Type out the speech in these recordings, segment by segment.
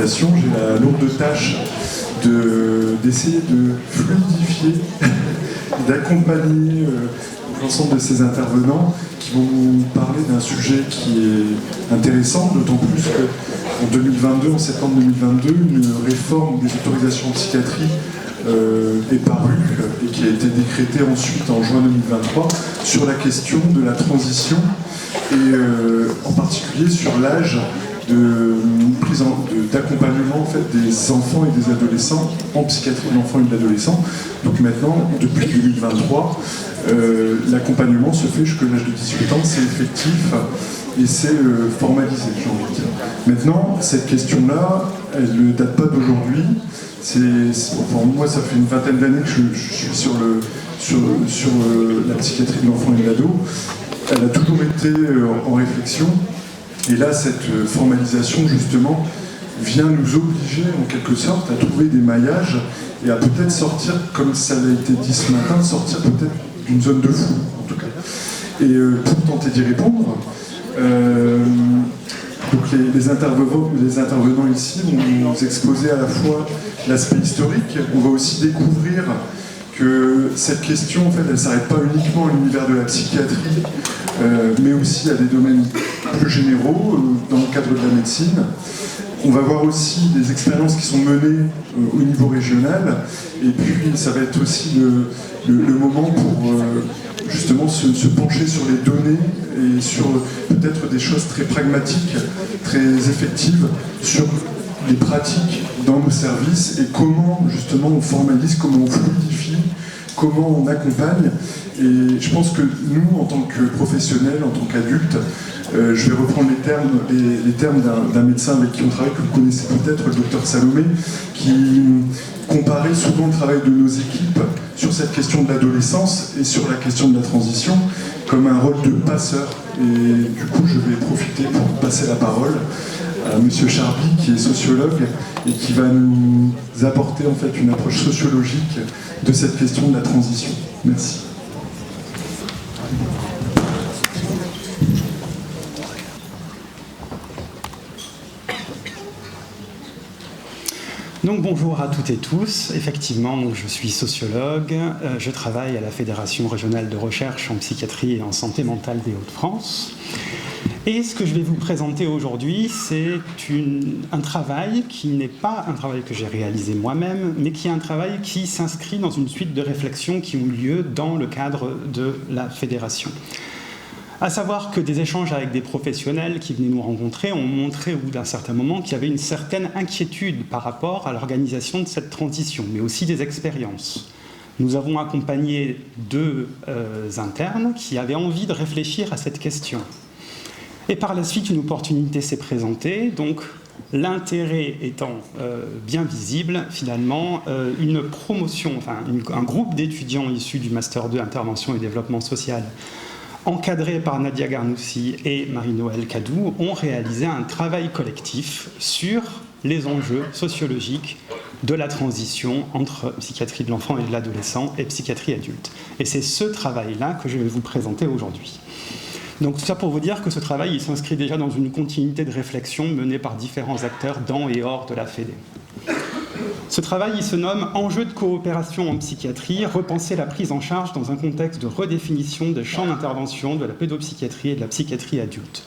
présentation. J'ai la lourde tâche d'essayer de fluidifier, d'accompagner l'ensemble de ces intervenants qui vont nous parler d'un sujet qui est intéressant, d'autant plus qu'en 2022, en septembre 2022, une réforme des autorisations en psychiatrie est parue et qui a été décrétée ensuite en juin 2023 sur la question de la transition et en particulier sur l'âge d'accompagnement en fait, des enfants et des adolescents en psychiatrie de l'enfant et de l'adolescent. Donc maintenant, depuis 2023, l'accompagnement se fait jusqu'à l'âge de 18 ans, c'est effectif et c'est formalisé, j'ai envie de dire. Maintenant, cette question-là, elle ne date pas d'aujourd'hui. Enfin, moi, ça fait une vingtaine d'années que je suis sur la psychiatrie de l'enfant et de l'ado. Elle a toujours été en réflexion. Et là, cette formalisation, justement, vient nous obliger, en quelque sorte, à trouver des maillages et à peut-être sortir, comme ça a été dit ce matin, sortir peut-être d'une zone de flou, en tout cas. Et pour tenter d'y répondre, donc les intervenants ici vont nous exposer à la fois l'aspect historique. On va aussi découvrir que cette question, en fait, elle ne s'arrête pas uniquement à l'univers de la psychiatrie, mais aussi à des domaines plus généraux, dans le cadre de la médecine. On va voir aussi des expériences qui sont menées au niveau régional, et puis ça va être aussi le moment pour justement se pencher sur les données et sur peut-être des choses très pragmatiques, très effectives, sur les pratiques dans nos services et comment justement on formalise, comment on fluidifie, comment on accompagne. Et je pense que nous, en tant que professionnels, en tant qu'adultes, je vais reprendre les termes d'un médecin avec qui on travaille, que vous connaissez peut-être, le docteur Salomé, qui comparait souvent le travail de nos équipes sur cette question de l'adolescence et sur la question de la transition comme un rôle de passeur. Et du coup, je vais profiter pour passer la parole à Monsieur Charby, qui est sociologue et qui va nous apporter en fait une approche sociologique de cette question de la transition. Merci. Donc bonjour à toutes et tous. Effectivement, je suis sociologue. Je travaille à la Fédération régionale de recherche en psychiatrie et en santé mentale des Hauts-de-France. Et ce que je vais vous présenter aujourd'hui, c'est un travail qui n'est pas un travail que j'ai réalisé moi-même, mais qui est un travail qui s'inscrit dans une suite de réflexions qui ont lieu dans le cadre de la Fédération. À savoir que des échanges avec des professionnels qui venaient nous rencontrer ont montré au bout d'un certain moment qu'il y avait une certaine inquiétude par rapport à l'organisation de cette transition, mais aussi des expériences. Nous avons accompagné deux internes qui avaient envie de réfléchir à cette question. Et par la suite, une opportunité s'est présentée, donc l'intérêt étant bien visible, finalement, une promotion, enfin un groupe d'étudiants issus du Master 2 Intervention et Développement Social, encadrés par Nadia Garnoussi et Marie-Noëlle Cadou, ont réalisé un travail collectif sur les enjeux sociologiques de la transition entre psychiatrie de l'enfant et de l'adolescent et psychiatrie adulte. Et c'est ce travail-là que je vais vous présenter aujourd'hui. Donc tout ça pour vous dire que ce travail il s'inscrit déjà dans une continuité de réflexion menée par différents acteurs dans et hors de la Fédé. Ce travail il se nomme « Enjeux de coopération en psychiatrie, repenser la prise en charge dans un contexte de redéfinition des champs d'intervention de la pédopsychiatrie et de la psychiatrie adulte ».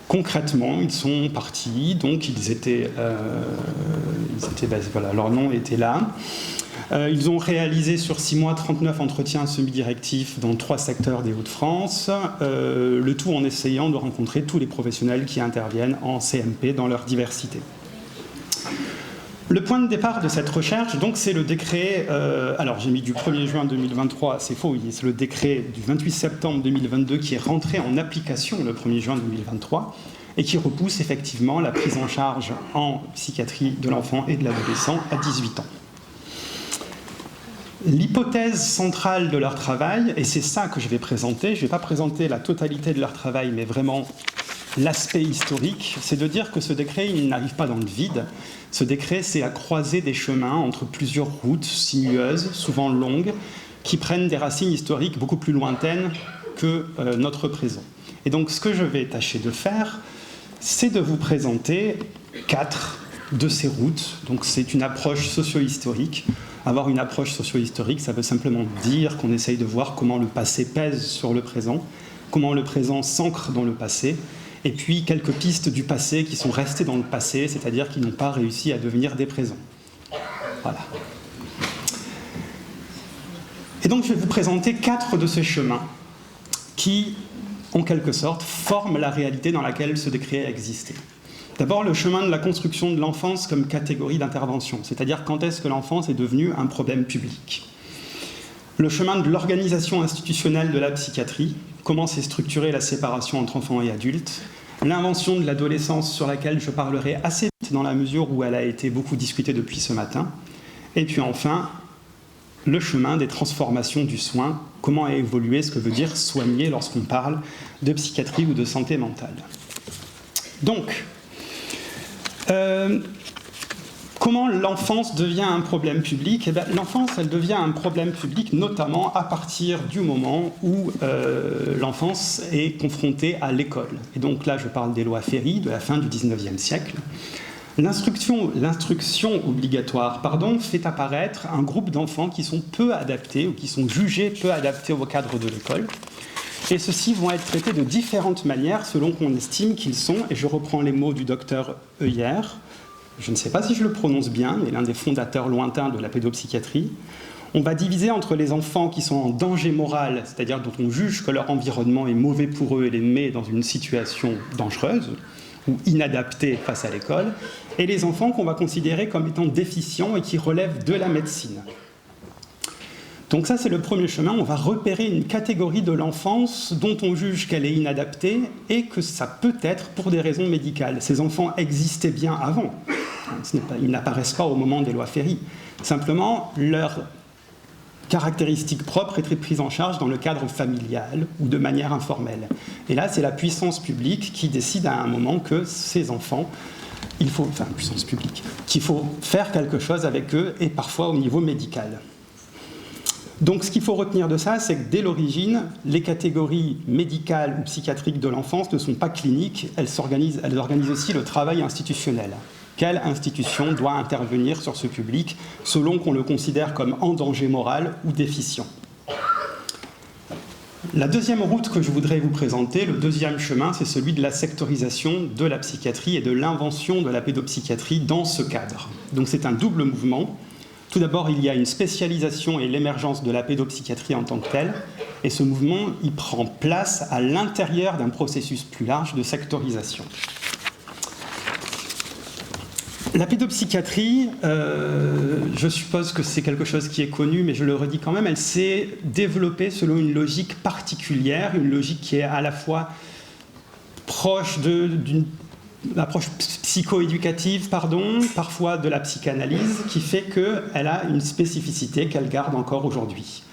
Concrètement, ils sont partis, donc voilà, leur nom était là. Ils ont réalisé sur 6 mois 39 entretiens semi-directifs dans 3 secteurs des Hauts-de-France, le tout en essayant de rencontrer tous les professionnels qui interviennent en CMP dans leur diversité. Le point de départ de cette recherche, donc, c'est le décret, alors j'ai mis du 1er juin 2023, c'est faux, c'est le décret du 28 septembre 2022 qui est rentré en application le 1er juin 2023 et qui repousse effectivement la prise en charge en psychiatrie de l'enfant et de l'adolescent à 18 ans. L'hypothèse centrale de leur travail, et c'est ça que je vais présenter, je ne vais pas présenter la totalité de leur travail, mais vraiment l'aspect historique, c'est de dire que ce décret, il n'arrive pas dans le vide. Ce décret, c'est à croiser des chemins entre plusieurs routes sinueuses, souvent longues, qui prennent des racines historiques beaucoup plus lointaines que notre présent. Et donc, ce que je vais tâcher de faire, c'est de vous présenter 4 de ces routes. Donc c'est une approche socio-historique. Avoir une approche socio-historique, ça veut simplement dire qu'on essaye de voir comment le passé pèse sur le présent, comment le présent s'ancre dans le passé, et puis quelques pistes du passé qui sont restées dans le passé, c'est-à-dire qui n'ont pas réussi à devenir des présents. Voilà. Et donc je vais vous présenter 4 de ces chemins qui, en quelque sorte, forment la réalité dans laquelle ce décret a existé. D'abord, le chemin de la construction de l'enfance comme catégorie d'intervention, c'est-à-dire quand est-ce que l'enfance est devenue un problème public. Le chemin de l'organisation institutionnelle de la psychiatrie, comment s'est structurée la séparation entre enfants et adultes, l'invention de l'adolescence sur laquelle je parlerai assez vite dans la mesure où elle a été beaucoup discutée depuis ce matin, et puis enfin, le chemin des transformations du soin, comment a évolué ce que veut dire soigner lorsqu'on parle de psychiatrie ou de santé mentale. Donc, comment l'enfance devient un problème public ? Eh bien, l'enfance, elle devient un problème public notamment à partir du moment où l'enfance est confrontée à l'école. Et donc là, je parle des lois Ferry de la fin du XIXe siècle. L'instruction obligatoire, fait apparaître un groupe d'enfants qui sont peu adaptés ou qui sont jugés peu adaptés au cadre de l'école. Et ceux-ci vont être traités de différentes manières selon qu'on estime qu'ils sont, et je reprends les mots du docteur Heuyer, je ne sais pas si je le prononce bien, mais l'un des fondateurs lointains de la pédopsychiatrie. On va diviser entre les enfants qui sont en danger moral, c'est-à-dire dont on juge que leur environnement est mauvais pour eux et les met dans une situation dangereuse ou inadaptée face à l'école, et les enfants qu'on va considérer comme étant déficients et qui relèvent de la médecine. Donc ça, c'est le premier chemin. On va repérer une catégorie de l'enfance dont on juge qu'elle est inadaptée et que ça peut être pour des raisons médicales. Ces enfants existaient bien avant. Ils n'apparaissent pas au moment des lois Ferry. Simplement, leurs caractéristiques propres étaient prises en charge dans le cadre familial ou de manière informelle. Et là, c'est la puissance publique qui décide à un moment que ces enfants, puissance publique, qu'il faut faire quelque chose avec eux et parfois au niveau médical. Donc ce qu'il faut retenir de ça, c'est que dès l'origine, les catégories médicales ou psychiatriques de l'enfance ne sont pas cliniques, elles organisent aussi le travail institutionnel. Quelle institution doit intervenir sur ce public selon qu'on le considère comme en danger moral ou déficient ? La deuxième route que je voudrais vous présenter, le deuxième chemin, c'est celui de la sectorisation de la psychiatrie et de l'invention de la pédopsychiatrie dans ce cadre. Donc c'est un double mouvement. Tout d'abord, il y a une spécialisation et l'émergence de la pédopsychiatrie en tant que telle, et ce mouvement, il prend place à l'intérieur d'un processus plus large de sectorisation. La pédopsychiatrie, je suppose que c'est quelque chose qui est connu, mais je le redis quand même, elle s'est développée selon une logique particulière, une logique qui est à la fois proche d'une approche psycho-éducative, parfois de la psychanalyse, qui fait qu'elle a une spécificité qu'elle garde encore aujourd'hui.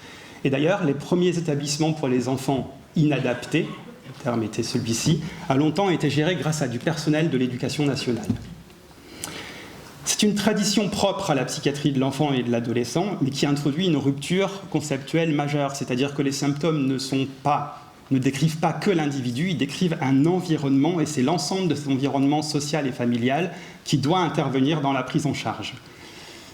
Et d'ailleurs, les premiers établissements pour les enfants inadaptés, le terme était celui-ci, a longtemps été géré grâce à du personnel de l'éducation nationale. C'est une tradition propre à la psychiatrie de l'enfant et de l'adolescent, mais qui introduit une rupture conceptuelle majeure, c'est-à-dire que les symptômes ne décrivent pas que l'individu, ils décrivent un environnement, et c'est l'ensemble de cet environnement social et familial qui doit intervenir dans la prise en charge.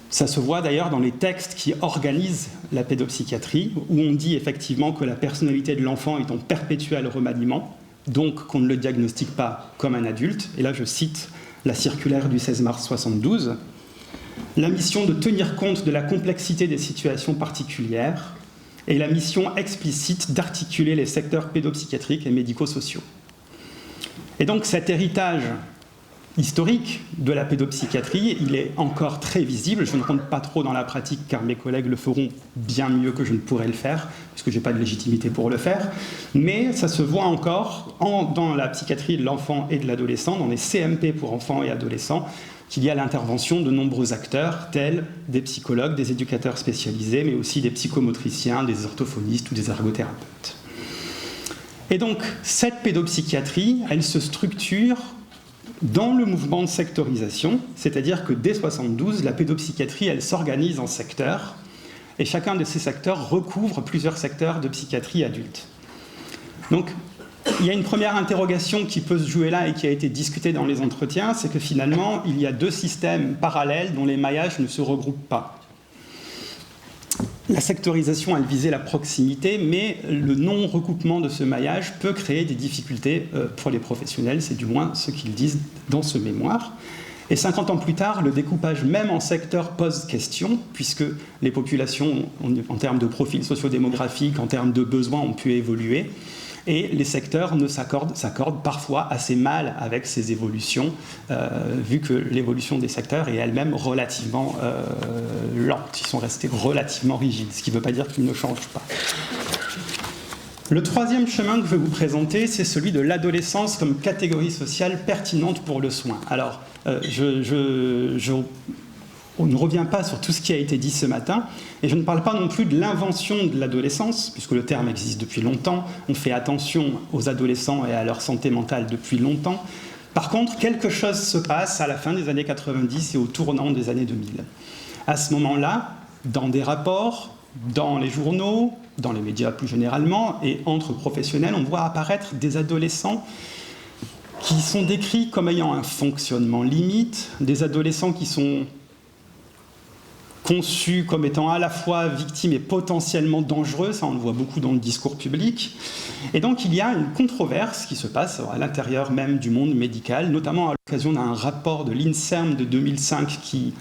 Ça se voit d'ailleurs dans les textes qui organisent la pédopsychiatrie, où on dit effectivement que la personnalité de l'enfant est en perpétuel remaniement, donc qu'on ne le diagnostique pas comme un adulte. Et là, je cite la circulaire du 16 mars 1972. La mission de tenir compte de la complexité des situations particulières et la mission explicite d'articuler les secteurs pédopsychiatriques et médico-sociaux. Et donc cet héritage historique de la pédopsychiatrie, il est encore très visible. Je ne rentre pas trop dans la pratique car mes collègues le feront bien mieux que je ne pourrais le faire, puisque je n'ai pas de légitimité pour le faire. Mais ça se voit encore dans la psychiatrie de l'enfant et de l'adolescent, dans les CMP pour enfants et adolescents, qu'il y a l'intervention de nombreux acteurs, tels des psychologues, des éducateurs spécialisés, mais aussi des psychomotriciens, des orthophonistes ou des ergothérapeutes. Et donc, cette pédopsychiatrie, elle se structure dans le mouvement de sectorisation, c'est-à-dire que dès 1972, la pédopsychiatrie, elle s'organise en secteurs, et chacun de ces secteurs recouvre plusieurs secteurs de psychiatrie adulte. Donc, il y a une première interrogation qui peut se jouer là et qui a été discutée dans les entretiens, c'est que finalement, il y a deux systèmes parallèles dont les maillages ne se regroupent pas. La sectorisation, elle visait la proximité, mais le non-recoupement de ce maillage peut créer des difficultés pour les professionnels, c'est du moins ce qu'ils disent dans ce mémoire. Et 50 ans plus tard, le découpage même en secteurs pose question, puisque les populations, en termes de profil sociodémographique, en termes de besoins, ont pu évoluer. Et les secteurs s'accordent parfois assez mal avec ces évolutions, vu que l'évolution des secteurs est elle-même relativement lente. Ils sont restés relativement rigides, ce qui ne veut pas dire qu'ils ne changent pas. Le troisième chemin que je vais vous présenter, c'est celui de l'adolescence comme catégorie sociale pertinente pour le soin. Alors, on ne revient pas sur tout ce qui a été dit ce matin, et je ne parle pas non plus de l'invention de l'adolescence, puisque le terme existe depuis longtemps, on fait attention aux adolescents et à leur santé mentale depuis longtemps. Par contre, quelque chose se passe à la fin des années 90 et au tournant des années 2000. À ce moment-là, dans des rapports, dans les journaux, dans les médias plus généralement, et entre professionnels, on voit apparaître des adolescents qui sont décrits comme ayant un fonctionnement limite, des adolescents qui sont conçus comme étant à la fois victimes et potentiellement dangereux, ça on le voit beaucoup dans le discours public. Et donc il y a une controverse qui se passe à l'intérieur même du monde médical, notamment à l'occasion d'un rapport de l'INSERM de 2005 qui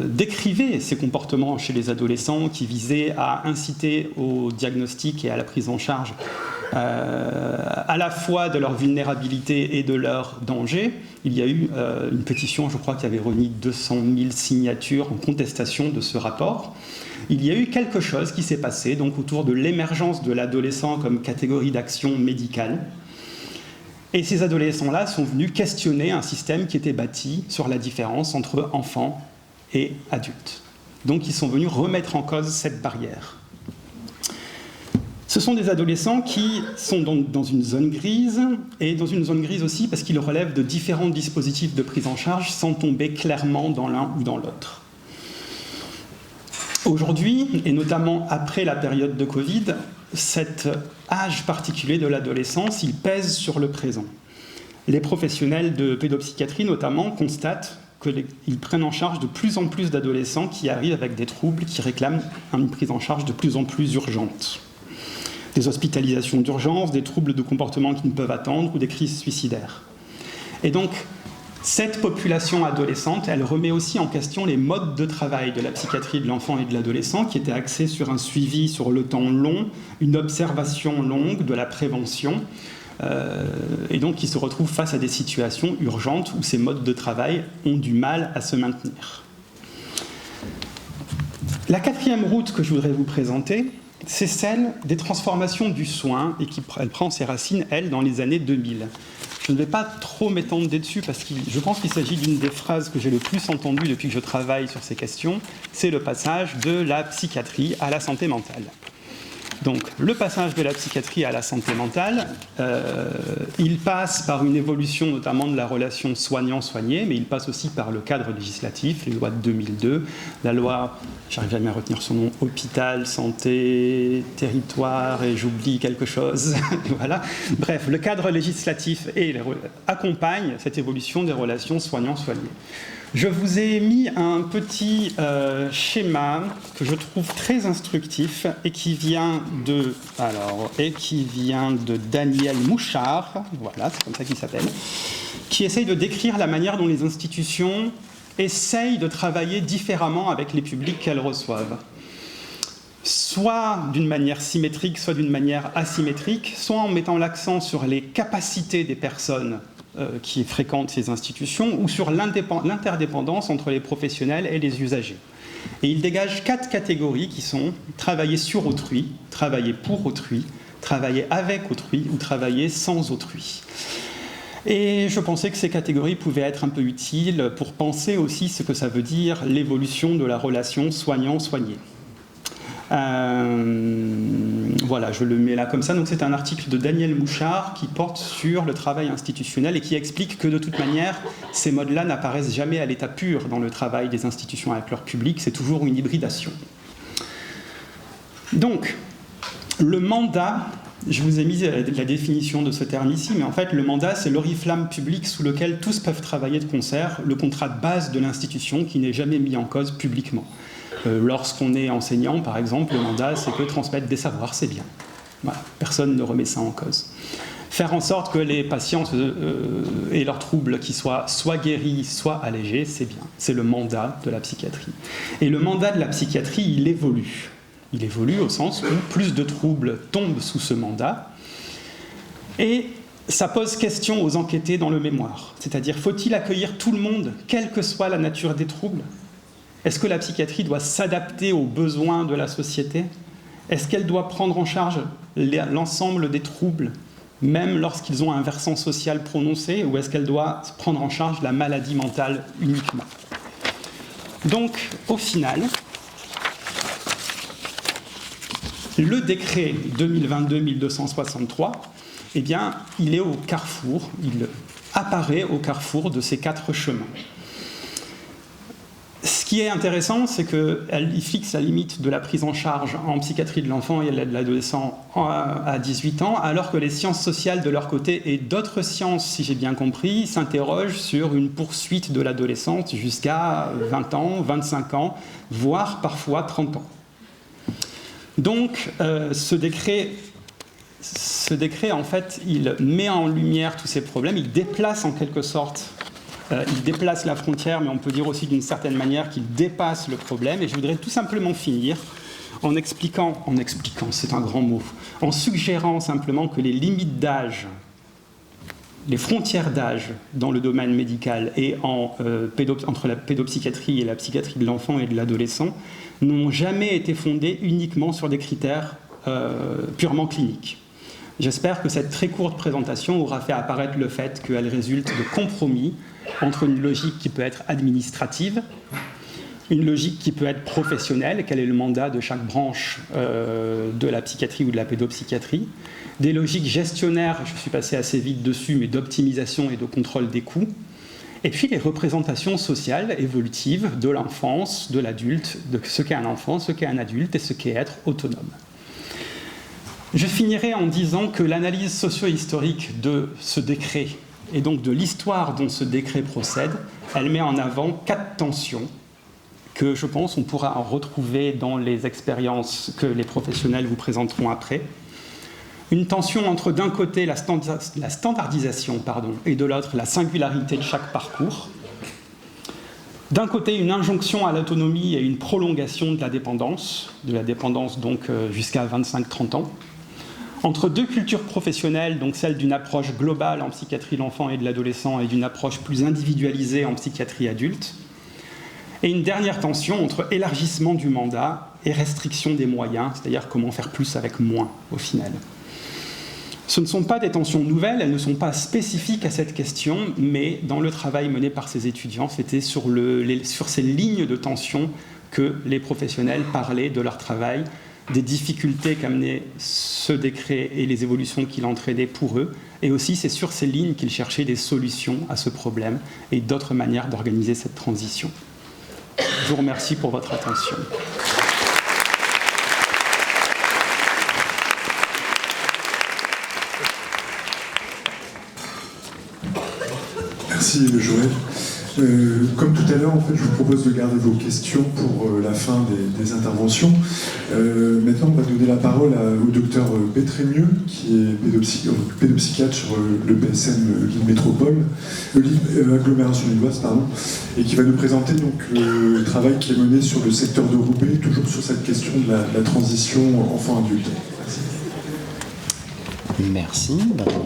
décrivait ces comportements chez les adolescents, qui visait à inciter au diagnostic et à la prise en charge à la fois de leur vulnérabilité et de leur danger. Il y a eu une pétition, je crois, qui avait remis 200 000 signatures en contestation de ce rapport. Il y a eu quelque chose qui s'est passé donc, autour de l'émergence de l'adolescent comme catégorie d'action médicale. Et ces adolescents-là sont venus questionner un système qui était bâti sur la différence entre enfants et adultes. Donc ils sont venus remettre en cause cette barrière. Ce sont des adolescents qui sont dans une zone grise, et dans une zone grise aussi parce qu'ils relèvent de différents dispositifs de prise en charge sans tomber clairement dans l'un ou dans l'autre. Aujourd'hui, et notamment après la période de Covid, cet âge particulier de l'adolescence, il pèse sur le présent. Les professionnels de pédopsychiatrie notamment constatent qu'ils prennent en charge de plus en plus d'adolescents qui arrivent avec des troubles qui réclament une prise en charge de plus en plus urgente. Des hospitalisations d'urgence, des troubles de comportement qui ne peuvent attendre ou des crises suicidaires. Et donc, cette population adolescente, elle remet aussi en question les modes de travail de la psychiatrie de l'enfant et de l'adolescent qui étaient axés sur un suivi sur le temps long, une observation longue, de la prévention, et donc qui se retrouvent face à des situations urgentes où ces modes de travail ont du mal à se maintenir. La quatrième route que je voudrais vous présenter, c'est celle des transformations du soin, et elle prend ses racines, elle, dans les années 2000. Je ne vais pas trop m'étendre dessus parce que je pense qu'il s'agit d'une des phrases que j'ai le plus entendues depuis que je travaille sur ces questions, c'est le passage de la psychiatrie à la santé mentale. Donc, le passage de la psychiatrie à la santé mentale, il passe par une évolution notamment de la relation soignant-soigné, mais il passe aussi par le cadre législatif, les lois de 2002, la loi, j'arrive jamais à retenir son nom, hôpital, santé, territoire, et j'oublie quelque chose, voilà. Bref, le cadre législatif accompagne cette évolution des relations soignant-soigné. Je vous ai mis un petit schéma que je trouve très instructif et qui vient de Daniel Mouchard, voilà, c'est comme ça qu'il s'appelle, qui essaye de décrire la manière dont les institutions essayent de travailler différemment avec les publics qu'elles reçoivent. Soit d'une manière symétrique, soit d'une manière asymétrique, soit en mettant l'accent sur les capacités des personnes qui fréquentent ces institutions, ou sur l'interdépendance entre les professionnels et les usagers. Et il dégage 4 catégories qui sont travailler sur autrui, travailler pour autrui, travailler avec autrui ou travailler sans autrui. Et je pensais que ces catégories pouvaient être un peu utiles pour penser aussi ce que ça veut dire l'évolution de la relation soignant-soigné. Voilà, je le mets là comme ça. Donc c'est un article de Daniel Mouchard qui porte sur le travail institutionnel et qui explique que de toute manière, ces modes-là n'apparaissent jamais à l'état pur dans le travail des institutions avec leur public, c'est toujours une hybridation. Donc, le mandat Je vous ai mis la définition de ce terme ici, mais en fait, le mandat, c'est l'oriflamme public sous lequel tous peuvent travailler de concert, le contrat de base de l'institution qui n'est jamais mis en cause publiquement. Lorsqu'on est enseignant, par exemple, le mandat, c'est que transmettre des savoirs, c'est bien. Voilà, personne ne remet ça en cause. Faire en sorte que les patients aient leurs troubles qui soient soit guéris, soit allégés, c'est bien. C'est le mandat de la psychiatrie. Et le mandat de la psychiatrie, il évolue. Il évolue au sens où plus de troubles tombent sous ce mandat. Et ça pose question aux enquêtés dans le mémoire. C'est-à-dire, faut-il accueillir tout le monde, quelle que soit la nature des troubles? Est-ce que la psychiatrie doit s'adapter aux besoins de la société? Est-ce qu'elle doit prendre en charge l'ensemble des troubles, même lorsqu'ils ont un versant social prononcé, ou est-ce qu'elle doit prendre en charge la maladie mentale uniquement? Donc, au final, le décret 2022-1263, eh bien, il est au carrefour, il apparaît au carrefour de ces 4 chemins. Ce qui est intéressant, c'est qu'il fixe la limite de la prise en charge en psychiatrie de l'enfant et de l'adolescent à 18 ans, alors que les sciences sociales, de leur côté, et d'autres sciences, si j'ai bien compris, s'interrogent sur une poursuite de l'adolescence jusqu'à 20 ans, 25 ans, voire parfois 30 ans. Donc, ce décret, en fait, il met en lumière tous ces problèmes, il déplace en quelque sorte, il déplace la frontière, mais on peut dire aussi d'une certaine manière qu'il dépasse le problème. Et je voudrais tout simplement finir en expliquant, c'est un grand mot, en suggérant simplement que les limites d'âge, les frontières d'âge dans le domaine médical et entre la pédopsychiatrie et la psychiatrie de l'enfant et de l'adolescent n'ont jamais été fondées uniquement sur des critères purement cliniques. J'espère que cette très courte présentation aura fait apparaître le fait qu'elle résulte de compromis entre une logique qui peut être administrative, une logique qui peut être professionnelle, quel est le mandat de chaque branche de la psychiatrie ou de la pédopsychiatrie, des logiques gestionnaires, je suis passé assez vite dessus, mais d'optimisation et de contrôle des coûts, et puis les représentations sociales évolutives de l'enfance, de l'adulte, de ce qu'est un enfant, ce qu'est un adulte et ce qu'est être autonome. Je finirai en disant que l'analyse socio-historique de ce décret, et donc de l'histoire dont ce décret procède, elle met en avant 4 tensions que je pense on pourra en retrouver dans les expériences que les professionnels vous présenteront après. Une tension entre d'un côté la standardisation et de l'autre la singularité de chaque parcours. D'un côté une injonction à l'autonomie et une prolongation de la dépendance donc jusqu'à 25-30 ans. Entre 2 cultures professionnelles, donc celle d'une approche globale en psychiatrie de l'enfant et de l'adolescent et d'une approche plus individualisée en psychiatrie adulte. Et une dernière tension entre élargissement du mandat et restriction des moyens, c'est-à-dire comment faire plus avec moins au final. Ce ne sont pas des tensions nouvelles, elles ne sont pas spécifiques à cette question, mais dans le travail mené par ces étudiants, c'était sur ces lignes de tension que les professionnels parlaient de leur travail, des difficultés qu'amenait ce décret et les évolutions qu'il entraînait pour eux, et aussi c'est sur ces lignes qu'ils cherchaient des solutions à ce problème et d'autres manières d'organiser cette transition. Je vous remercie pour votre attention. Merci Joël. Comme tout à l'heure, en fait, je vous propose de garder vos questions pour la fin des interventions. Maintenant, on va donner la parole au docteur Bétrémieux, qui est pédopsychiatre sur le PSM Lille Métropole, agglomération lilloise, pardon, et qui va nous présenter donc, le travail qui est mené sur le secteur de Roubaix, toujours sur cette question de la transition enfant-adulte. Merci.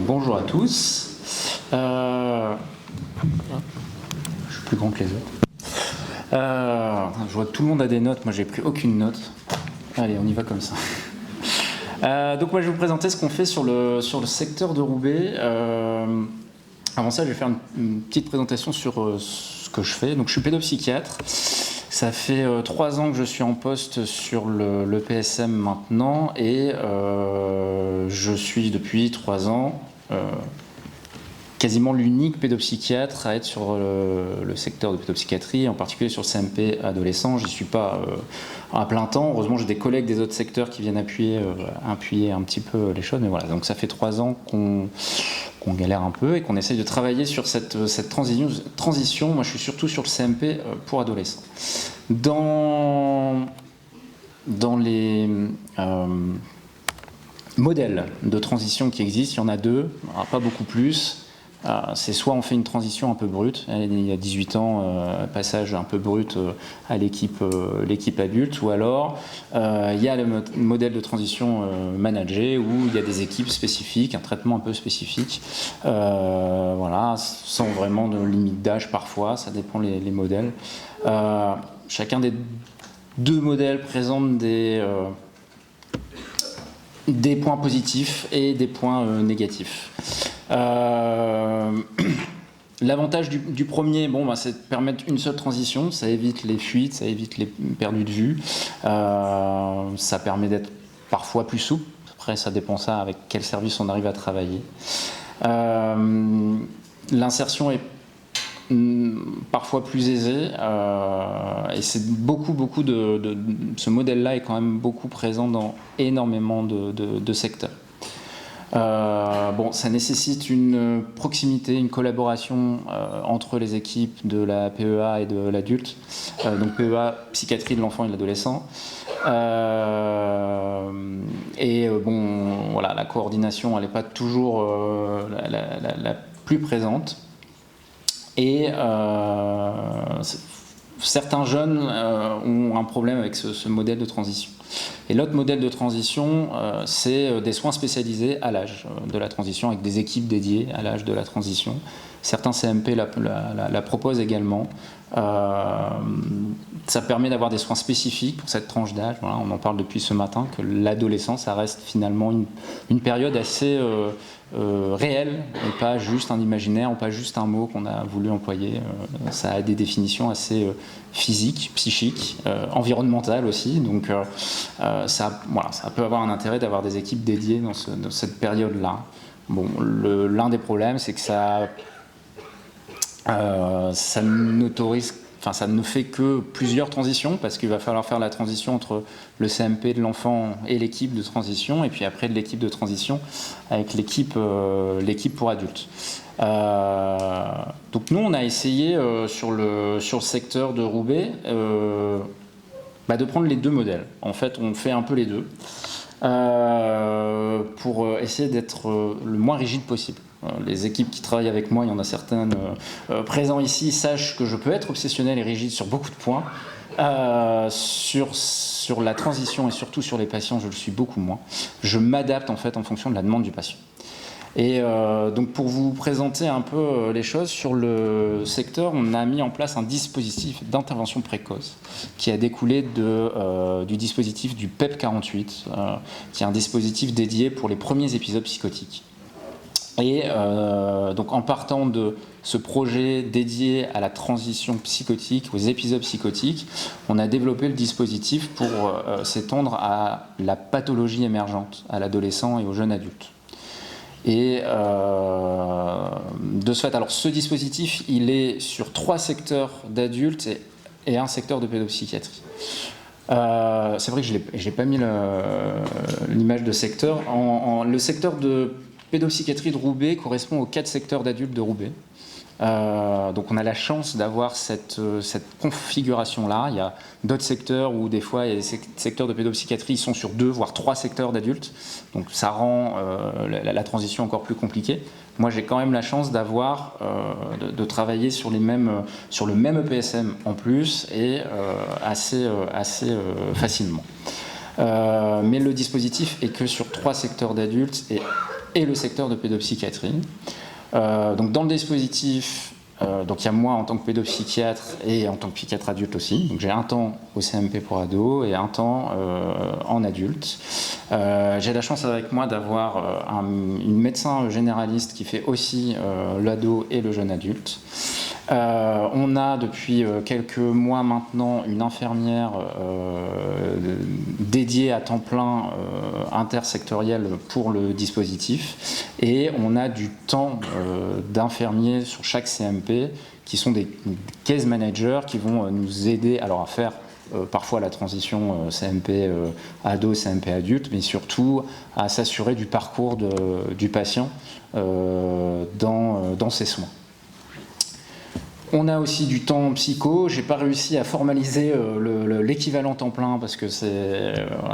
Bonjour à tous. Je suis plus grand que les autres. Je vois que tout le monde a des notes, moi j'ai pris aucune note. Allez, on y va comme ça. Donc moi je vais vous présenter ce qu'on fait sur le secteur de Roubaix. Avant ça, je vais faire une petite présentation sur ce que je fais. Donc je suis pédopsychiatre. Ça fait 3 ans que je suis en poste sur le PSM maintenant et je suis depuis 3 ans quasiment l'unique pédopsychiatre à être sur le secteur de pédopsychiatrie, en particulier sur le CMP adolescent. Je n'y suis pas à plein temps. Heureusement, j'ai des collègues des autres secteurs qui viennent appuyer un petit peu les choses. Mais voilà, donc ça fait 3 ans qu'on galère un peu et qu'on essaye de travailler sur cette transition. Moi, je suis surtout sur le CMP pour adolescents. Dans les modèles de transition qui existent, il y en a 2, pas beaucoup plus. C'est soit on fait une transition un peu brute, il y a 18 ans, passage un peu brut à l'équipe adulte, ou alors il y a le modèle de transition managé où il y a des équipes spécifiques, un traitement un peu spécifique, voilà, sans vraiment de limite d'âge parfois, ça dépend les modèles. Chacun des 2 modèles présente des points positifs et des points négatifs. L'avantage du premier, c'est de permettre une seule transition, ça évite les fuites, ça évite les perdus de vue, ça permet d'être parfois plus souple, après ça dépend avec quel service on arrive à travailler. L'insertion est parfois plus aisée et c'est beaucoup de ce modèle-là est quand même beaucoup présent dans énormément de secteurs. Ça nécessite une proximité, une collaboration entre les équipes de la PEA et de l'adulte, donc PEA, psychiatrie de l'enfant et de l'adolescent. La coordination, elle n'est pas toujours la plus présente. Et certains jeunes ont un problème avec ce modèle de transition. Et l'autre modèle de transition, c'est des soins spécialisés à l'âge de la transition, avec des équipes dédiées à l'âge de la transition. Certains CMP la proposent également. Ça permet d'avoir des soins spécifiques pour cette tranche d'âge. Voilà, on en parle depuis ce matin, que l'adolescence, ça reste finalement une période assez réelle, et pas juste un imaginaire, ou pas juste un mot qu'on a voulu employer. Ça a des définitions assez physiques, psychiques, environnementales aussi. Donc ça peut avoir un intérêt d'avoir des équipes dédiées dans cette période-là. L'un des problèmes, c'est que ça ne fait que plusieurs transitions, parce qu'il va falloir faire la transition entre le CMP de l'enfant et l'équipe de transition, et puis après de l'équipe de transition avec l'équipe pour adultes. Donc nous, on a essayé sur le secteur de Roubaix de prendre les 2 modèles. En fait, on fait un peu les 2 pour essayer d'être le moins rigide possible. Les équipes qui travaillent avec moi, il y en a certaines présents ici, sachent que je peux être obsessionnel et rigide sur beaucoup de points. Sur la transition et surtout sur les patients, je le suis beaucoup moins. Je m'adapte en fonction de la demande du patient. Et donc pour vous présenter un peu les choses, sur le secteur, on a mis en place un dispositif d'intervention précoce qui a découlé du dispositif du PEP 48, qui est un dispositif dédié pour les premiers épisodes psychotiques. Et donc en partant de ce projet dédié à la transition psychotique, aux épisodes psychotiques, on a développé le dispositif pour s'étendre à la pathologie émergente, à l'adolescent et aux jeunes adultes. Et de ce fait, alors ce dispositif, il est sur 3 secteurs d'adultes et 1 secteur de pédopsychiatrie. C'est vrai que je n'ai pas mis l'image de secteur. Le secteur de pédopsychiatrie de Roubaix correspond aux 4 secteurs d'adultes de Roubaix. Donc on a la chance d'avoir cette configuration-là. Il y a d'autres secteurs où des fois il y a des secteurs de pédopsychiatrie, ils sont sur 2 voire 3 secteurs d'adultes. Donc ça rend la transition encore plus compliquée. Moi j'ai quand même la chance d'avoir de travailler sur le même EPSM en plus et assez facilement. Mais le dispositif est que sur 3 secteurs d'adultes et le secteur de pédopsychiatrie. Donc dans le dispositif, donc il y a moi en tant que pédopsychiatre et en tant que psychiatre adulte aussi. Donc j'ai un temps au CMP pour ados et un temps en adulte. J'ai la chance avec moi d'avoir une médecin généraliste qui fait aussi l'ado et le jeune adulte. On a depuis quelques mois maintenant une infirmière dédié à temps plein intersectoriel pour le dispositif, et on a du temps d'infirmiers sur chaque CMP qui sont des case managers qui vont nous aider alors à faire parfois la transition CMP ado, CMP adulte, mais surtout à s'assurer du parcours du patient dans ses soins. On a aussi du temps psycho. J'ai pas réussi à formaliser l'équivalent temps plein parce que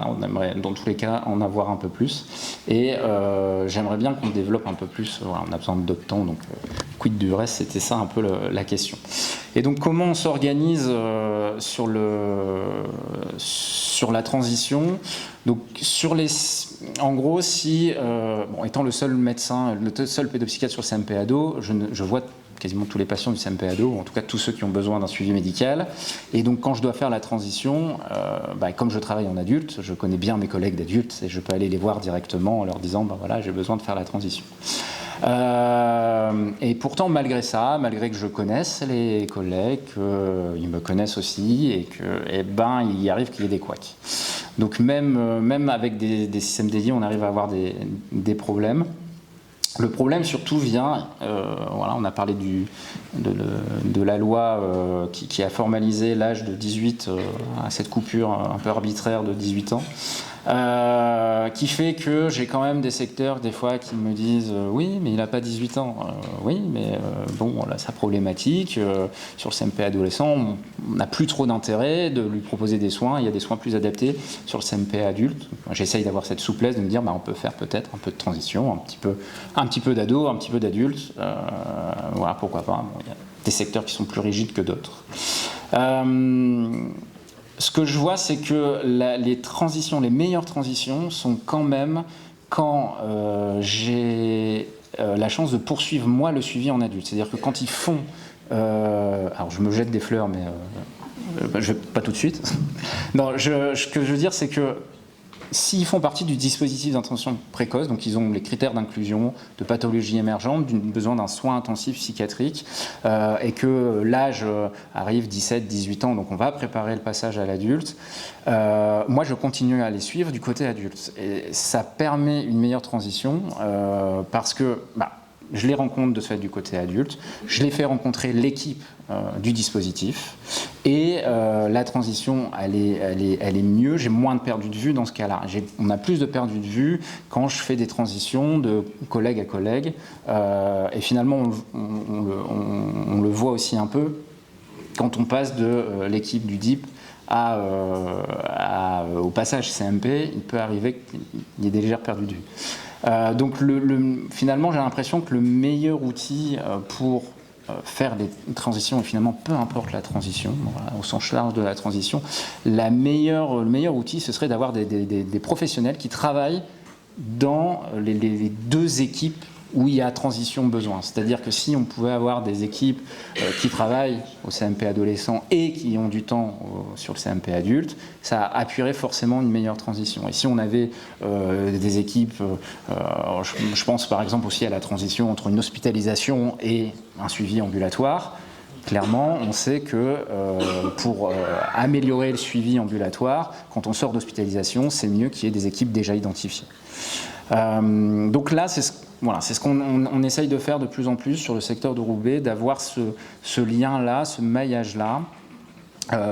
on aimerait dans tous les cas en avoir un peu plus. Et j'aimerais bien qu'on développe un peu plus. Voilà, on a besoin d'autres temps, donc quid du reste, c'était ça un peu la question. Et donc comment on s'organise sur la transition? Donc en gros, si étant le seul médecin, le seul pédopsychiatre sur le CMP ado, je vois quasiment tous les patients du CMP ado, ou en tout cas tous ceux qui ont besoin d'un suivi médical. Et donc quand je dois faire la transition, comme je travaille en adulte, je connais bien mes collègues d'adultes et je peux aller les voir directement en leur disant voilà, j'ai besoin de faire la transition. Et pourtant, malgré ça, malgré que je connaisse les collègues, qu'ils me connaissent aussi, et il arrive qu'il y ait des couacs. Donc même avec des systèmes dédiés, on arrive à avoir des problèmes. Le problème surtout vient, on a parlé de la loi qui a formalisé l'âge de 18 à cette coupure un peu arbitraire de 18 ans, qui fait que j'ai quand même des secteurs des fois qui me disent oui mais il n'a pas 18 ans, oui mais là sa problématique sur le CMP adolescent on n'a plus trop d'intérêt de lui proposer des soins, il y a des soins plus adaptés sur le CMP adulte. J'essaye d'avoir cette souplesse de me dire on peut faire peut-être un peu de transition, un petit peu d'ado, un petit peu d'adulte, voilà pourquoi pas. Il y a des secteurs qui sont plus rigides que d'autres. Ce que je vois, c'est que les meilleures transitions sont quand même quand j'ai la chance de poursuivre moi le suivi en adulte. C'est-à-dire que quand ils font... alors je me jette des fleurs, mais je vais pas tout de suite. Non, ce que je veux dire, c'est que s'ils font partie du dispositif d'intervention précoce, donc ils ont les critères d'inclusion, de pathologie émergente, besoin d'un soin intensif psychiatrique, et que l'âge arrive 17-18 ans, donc on va préparer le passage à l'adulte, moi je continue à les suivre du côté adulte. Et ça permet une meilleure transition, parce que je les rencontre de ce fait du côté adulte, je les fais rencontrer l'équipe du dispositif, et la transition elle est mieux, j'ai moins de perdu de vue dans ce cas-là. On a plus de perdu de vue quand je fais des transitions de collègue à collègue, et finalement on le voit aussi un peu quand on passe de l'équipe du DIP au passage CMP, il peut arriver qu'il y ait des légères perdues de vue. Donc finalement j'ai l'impression que le meilleur outil pour faire des transitions, et finalement peu importe la transition, au sens large de la transition, le meilleur outil ce serait d'avoir des professionnels qui travaillent dans les deux équipes où il y a transition besoin. C'est-à-dire que si on pouvait avoir des équipes qui travaillent au CMP adolescent et qui ont du temps sur le CMP adulte, ça appuierait forcément une meilleure transition. Et si on avait des équipes, je pense par exemple aussi à la transition entre une hospitalisation et un suivi ambulatoire, clairement, on sait que pour améliorer le suivi ambulatoire, quand on sort d'hospitalisation, c'est mieux qu'il y ait des équipes déjà identifiées. Donc là, c'est ce qu'on essaye de faire de plus en plus sur le secteur de Roubaix, d'avoir ce lien-là, ce maillage-là.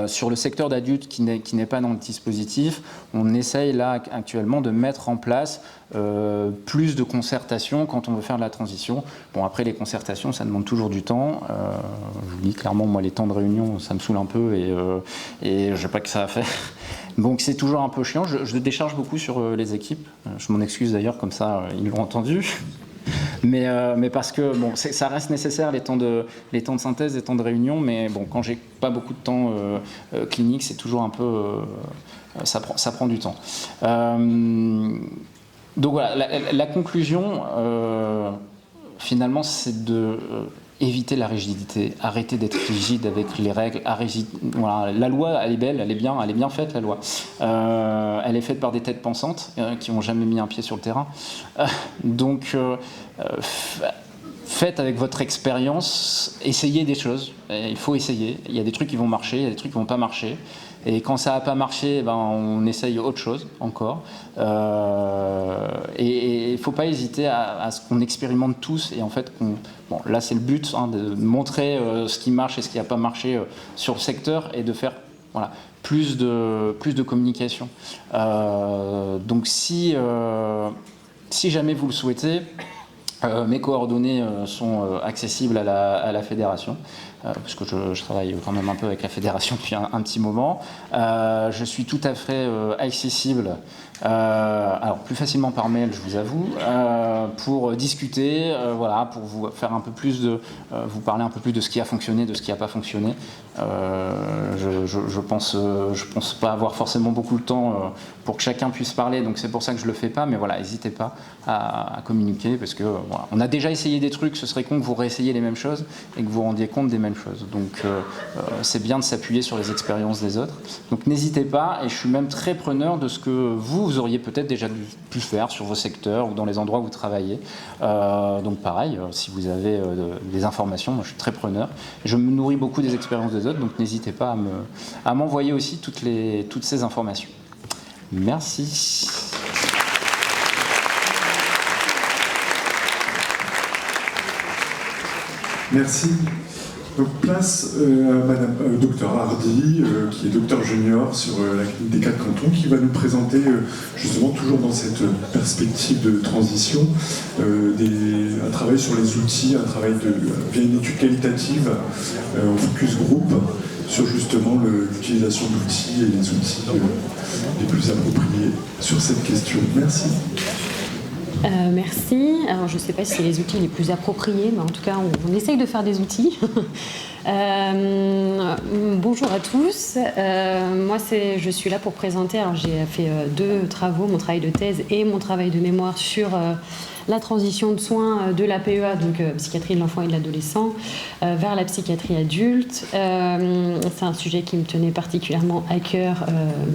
Sur le secteur d'adultes qui n'est pas dans le dispositif, on essaye là actuellement de mettre en place plus de concertation quand on veut faire de la transition. Bon, après les concertations, ça demande toujours du temps. Je vous dis clairement, moi les temps de réunion, ça me saoule un peu et je sais pas que ça a fait. Donc c'est toujours un peu chiant. Je décharge beaucoup sur les équipes. Je m'en excuse d'ailleurs, comme ça ils l'ont entendu. Mais parce que bon, ça reste nécessaire les temps de synthèse, les temps de réunion, mais bon, quand j'ai pas beaucoup de temps clinique, c'est toujours un peu ça prend du temps. Donc voilà, la conclusion finalement, c'est de éviter la rigidité, arrêter d'être rigide avec les règles. Voilà, la loi, elle est belle, elle est bien faite la loi. Elle est faite par des têtes pensantes qui n'ont jamais mis un pied sur le terrain. Donc faites avec votre expérience, essayez des choses. Il faut essayer. Il y a des trucs qui vont marcher, il y a des trucs qui vont pas marcher. Et quand ça n'a pas marché, on essaye autre chose encore. Et il ne faut pas hésiter à ce qu'on expérimente tous. Et en fait, là c'est le but, de montrer ce qui marche et ce qui n'a pas marché sur le secteur et de faire plus de communication. Donc si jamais vous le souhaitez, mes coordonnées sont accessibles à la fédération, parce que je travaille quand même un peu avec la fédération depuis un petit moment. Je suis tout à fait accessible, alors plus facilement par mail, je vous avoue, pour discuter, pour vous faire un peu plus vous parler un peu plus de ce qui a fonctionné, de ce qui n'a pas fonctionné. Je pense pas avoir forcément beaucoup de temps pour que chacun puisse parler, donc c'est pour ça que je le fais pas, mais n'hésitez pas à communiquer, parce que on a déjà essayé des trucs, ce serait con que vous réessayiez les mêmes choses et que vous vous rendiez compte des mêmes choses. Donc c'est bien de s'appuyer sur les expériences des autres. Donc n'hésitez pas, et je suis même très preneur de ce que vous auriez peut-être déjà pu faire sur vos secteurs ou dans les endroits où vous travaillez. Donc pareil, si vous avez des informations, moi je suis très preneur. Je me nourris beaucoup des expériences des autres, donc n'hésitez pas à m'envoyer aussi toutes ces informations. Merci. Merci. Donc place à Madame Docteur Hardy, qui est docteur junior sur la clinique des 4 cantons, qui va nous présenter justement toujours dans cette perspective de transition un travail sur les outils, un travail via une étude qualitative en focus group sur justement l'utilisation d'outils et les outils les plus appropriés sur cette question. Merci. Merci. Alors, je ne sais pas si c'est les outils les plus appropriés, mais en tout cas, on essaye de faire des outils. Bonjour à tous. Moi, je suis là pour présenter. Alors, j'ai fait 2 travaux, mon travail de thèse et mon travail de mémoire sur la transition de soins de la PEA, donc psychiatrie de l'enfant et de l'adolescent, vers la psychiatrie adulte. C'est un sujet qui me tenait particulièrement à cœur,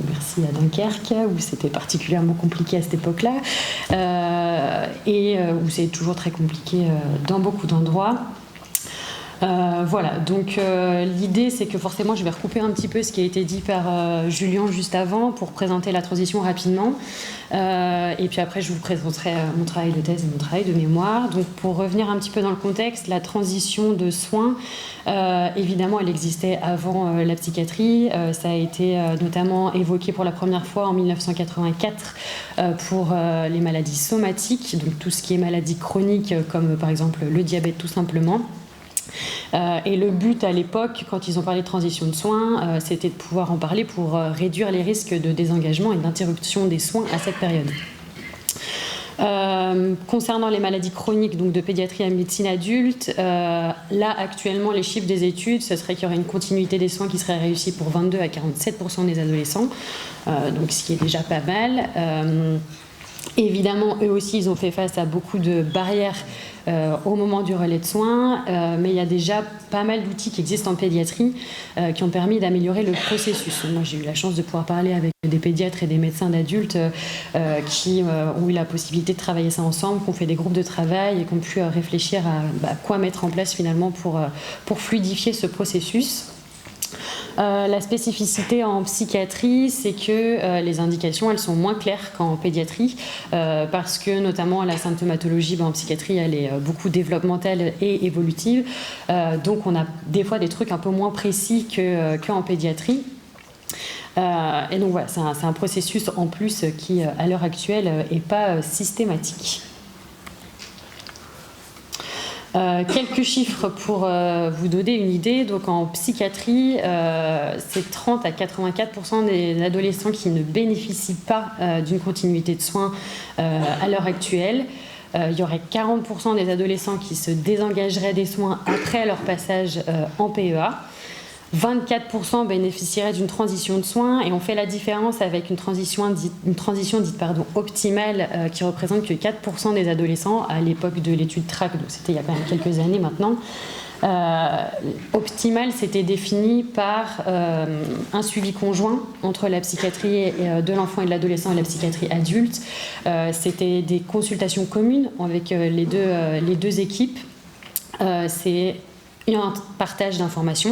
merci à Dunkerque, où c'était particulièrement compliqué à cette époque-là, et où c'est toujours très compliqué dans beaucoup d'endroits. Donc l'idée c'est que forcément je vais recouper un petit peu ce qui a été dit par Julien juste avant pour présenter la transition rapidement, et puis après je vous présenterai mon travail de thèse et mon travail de mémoire. Donc pour revenir un petit peu dans le contexte, la transition de soins, évidemment elle existait avant la psychiatrie, ça a été notamment évoqué pour la première fois en 1984 pour les maladies somatiques, donc tout ce qui est maladies chroniques comme par exemple le diabète tout simplement. Et le but à l'époque, quand ils ont parlé de transition de soins, c'était de pouvoir en parler pour réduire les risques de désengagement et d'interruption des soins à cette période. Concernant les maladies chroniques, donc de pédiatrie à médecine adulte, là actuellement les chiffres des études, ce serait qu'il y aurait une continuité des soins qui serait réussie pour 22 à 47% des adolescents, donc ce qui est déjà pas mal. Évidemment, eux aussi, ils ont fait face à beaucoup de barrières au moment du relais de soins, mais il y a déjà pas mal d'outils qui existent en pédiatrie qui ont permis d'améliorer le processus. Moi, j'ai eu la chance de pouvoir parler avec des pédiatres et des médecins d'adultes qui ont eu la possibilité de travailler ça ensemble, qui ont fait des groupes de travail et qui ont pu réfléchir à quoi mettre en place finalement pour fluidifier ce processus. La spécificité en psychiatrie, c'est que les indications, elles sont moins claires qu'en pédiatrie, parce que notamment la symptomatologie en psychiatrie, elle est beaucoup développementale et évolutive, donc on a des fois des trucs un peu moins précis qu'en pédiatrie. Et donc voilà, c'est un processus en plus qui, à l'heure actuelle, n'est pas systématique. Quelques chiffres pour vous donner une idée. Donc en psychiatrie, c'est 30 à 84% des adolescents qui ne bénéficient pas d'une continuité de soins à l'heure actuelle. Il y aurait 40% des adolescents qui se désengageraient des soins après leur passage en PEA. 24% bénéficieraient d'une transition de soins, et on fait la différence avec une transition dite optimale qui représente que 4% des adolescents à l'époque de l'étude TRAC, donc c'était il y a quand même quelques années maintenant. Optimal, c'était défini par un suivi conjoint entre la psychiatrie de l'enfant et de l'adolescent et la psychiatrie adulte. C'était des consultations communes avec les deux équipes. c'est un partage d'informations,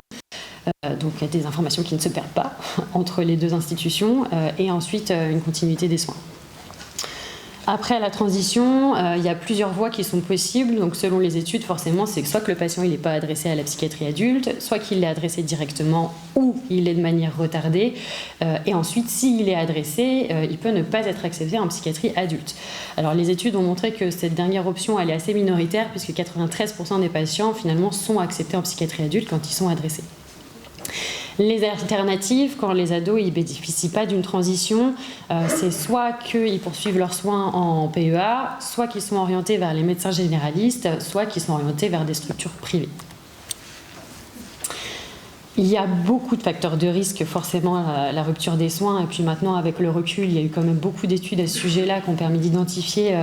donc des informations qui ne se perdent pas entre les deux institutions, et ensuite une continuité des soins. Après la transition, il y a plusieurs voies qui sont possibles. Donc, selon les études, forcément, c'est que soit que le patient n'est pas adressé à la psychiatrie adulte, soit qu'il l'est adressé directement ou il est de manière retardée. Et ensuite, s'il est adressé, il peut ne pas être accepté en psychiatrie adulte. Alors, les études ont montré que cette dernière option, elle est assez minoritaire puisque 93% des patients, finalement, sont acceptés en psychiatrie adulte quand ils sont adressés. Les alternatives, quand les ados ne bénéficient pas d'une transition, c'est soit qu'ils poursuivent leurs soins en PEA, soit qu'ils sont orientés vers les médecins généralistes, soit qu'ils sont orientés vers des structures privées. Il y a beaucoup de facteurs de risque, forcément, la rupture des soins. Et puis maintenant, avec le recul, il y a eu quand même beaucoup d'études à ce sujet-là qui ont permis d'identifier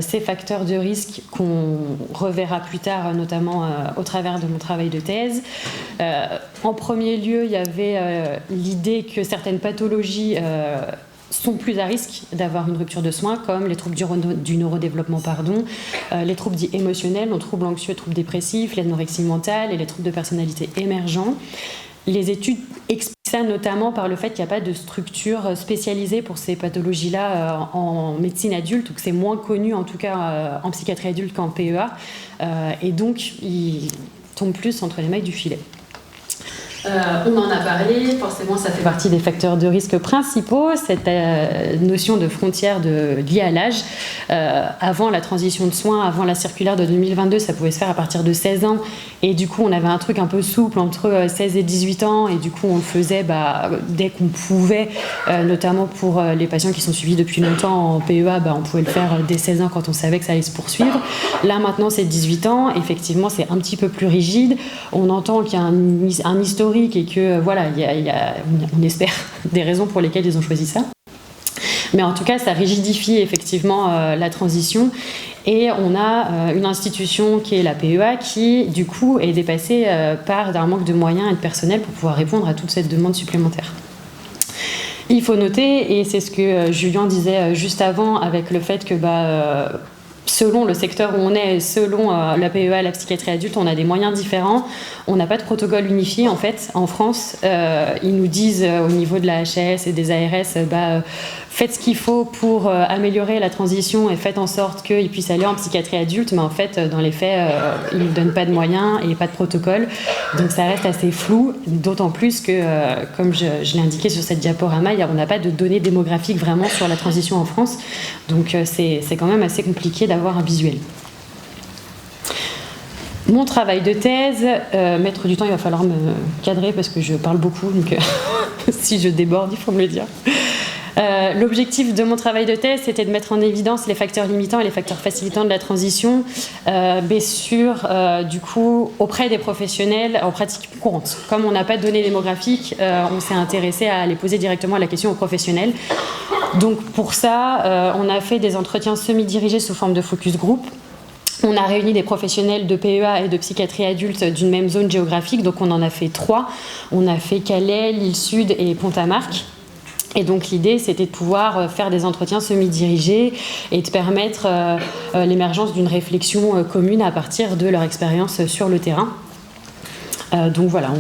ces facteurs de risque qu'on reverra plus tard, notamment au travers de mon travail de thèse. En premier lieu, il y avait l'idée que certaines pathologies sont plus à risque d'avoir une rupture de soins, comme les troubles du neurodéveloppement, les troubles dits émotionnels, les troubles anxieux, troubles dépressifs, l'anorexie mentale et les troubles de personnalité émergents. Les études expliquent ça notamment par le fait qu'il n'y a pas de structure spécialisée pour ces pathologies-là en médecine adulte, ou que c'est moins connu en tout cas en psychiatrie adulte qu'en PEA, et donc ils tombent plus entre les mailles du filet. On en a parlé, forcément ça fait partie des facteurs de risque principaux, cette notion de frontière liée à l'âge. Avant la transition de soins, avant la circulaire de 2022, ça pouvait se faire à partir de 16 ans, et du coup on avait un truc un peu souple entre 16 et 18 ans, et du coup on le faisait dès qu'on pouvait, notamment pour les patients qui sont suivis depuis longtemps en PEA, on pouvait le faire dès 16 ans quand on savait que ça allait se poursuivre. Là maintenant c'est 18 ans, effectivement c'est un petit peu plus rigide, on entend qu'il y a un historique et que voilà, on espère des raisons pour lesquelles ils ont choisi ça. Mais en tout cas, ça rigidifie effectivement la transition. Et on a une institution qui est la PEA qui, du coup, est dépassée par un manque de moyens et de personnel pour pouvoir répondre à toute cette demande supplémentaire. Il faut noter, et c'est ce que Julien disait juste avant, avec le fait que selon le secteur où on est, selon la PEA, la psychiatrie adulte, on a des moyens différents. On n'a pas de protocole unifié en fait en France. Ils nous disent au niveau de la HAS et des ARS, faites ce qu'il faut pour améliorer la transition et faites en sorte qu'ils puissent aller en psychiatrie adulte. Mais en fait, dans les faits, ils ne nous donnent pas de moyens et pas de protocole. Donc ça reste assez flou, d'autant plus que, comme je l'ai indiqué sur cette diaporama, on n'a pas de données démographiques vraiment sur la transition en France. Donc c'est quand même assez compliqué d'avoir un visuel. Mon travail de thèse, mettre du temps, il va falloir me cadrer parce que je parle beaucoup, donc si je déborde, il faut me le dire. L'objectif de mon travail de thèse, c'était de mettre en évidence les facteurs limitants et les facteurs facilitants de la transition, du coup, auprès des professionnels en pratique courante. Comme on n'a pas de données démographiques, on s'est intéressé à aller poser directement la question aux professionnels. Donc pour ça, on a fait des entretiens semi-dirigés sous forme de focus group. On a réuni des professionnels de PEA et de psychiatrie adulte d'une même zone géographique, donc on en a fait 3. On a fait Calais, l'Île-Sud et Pont-à-Marc. Et donc l'idée, c'était de pouvoir faire des entretiens semi-dirigés et de permettre l'émergence d'une réflexion commune à partir de leur expérience sur le terrain. Donc voilà,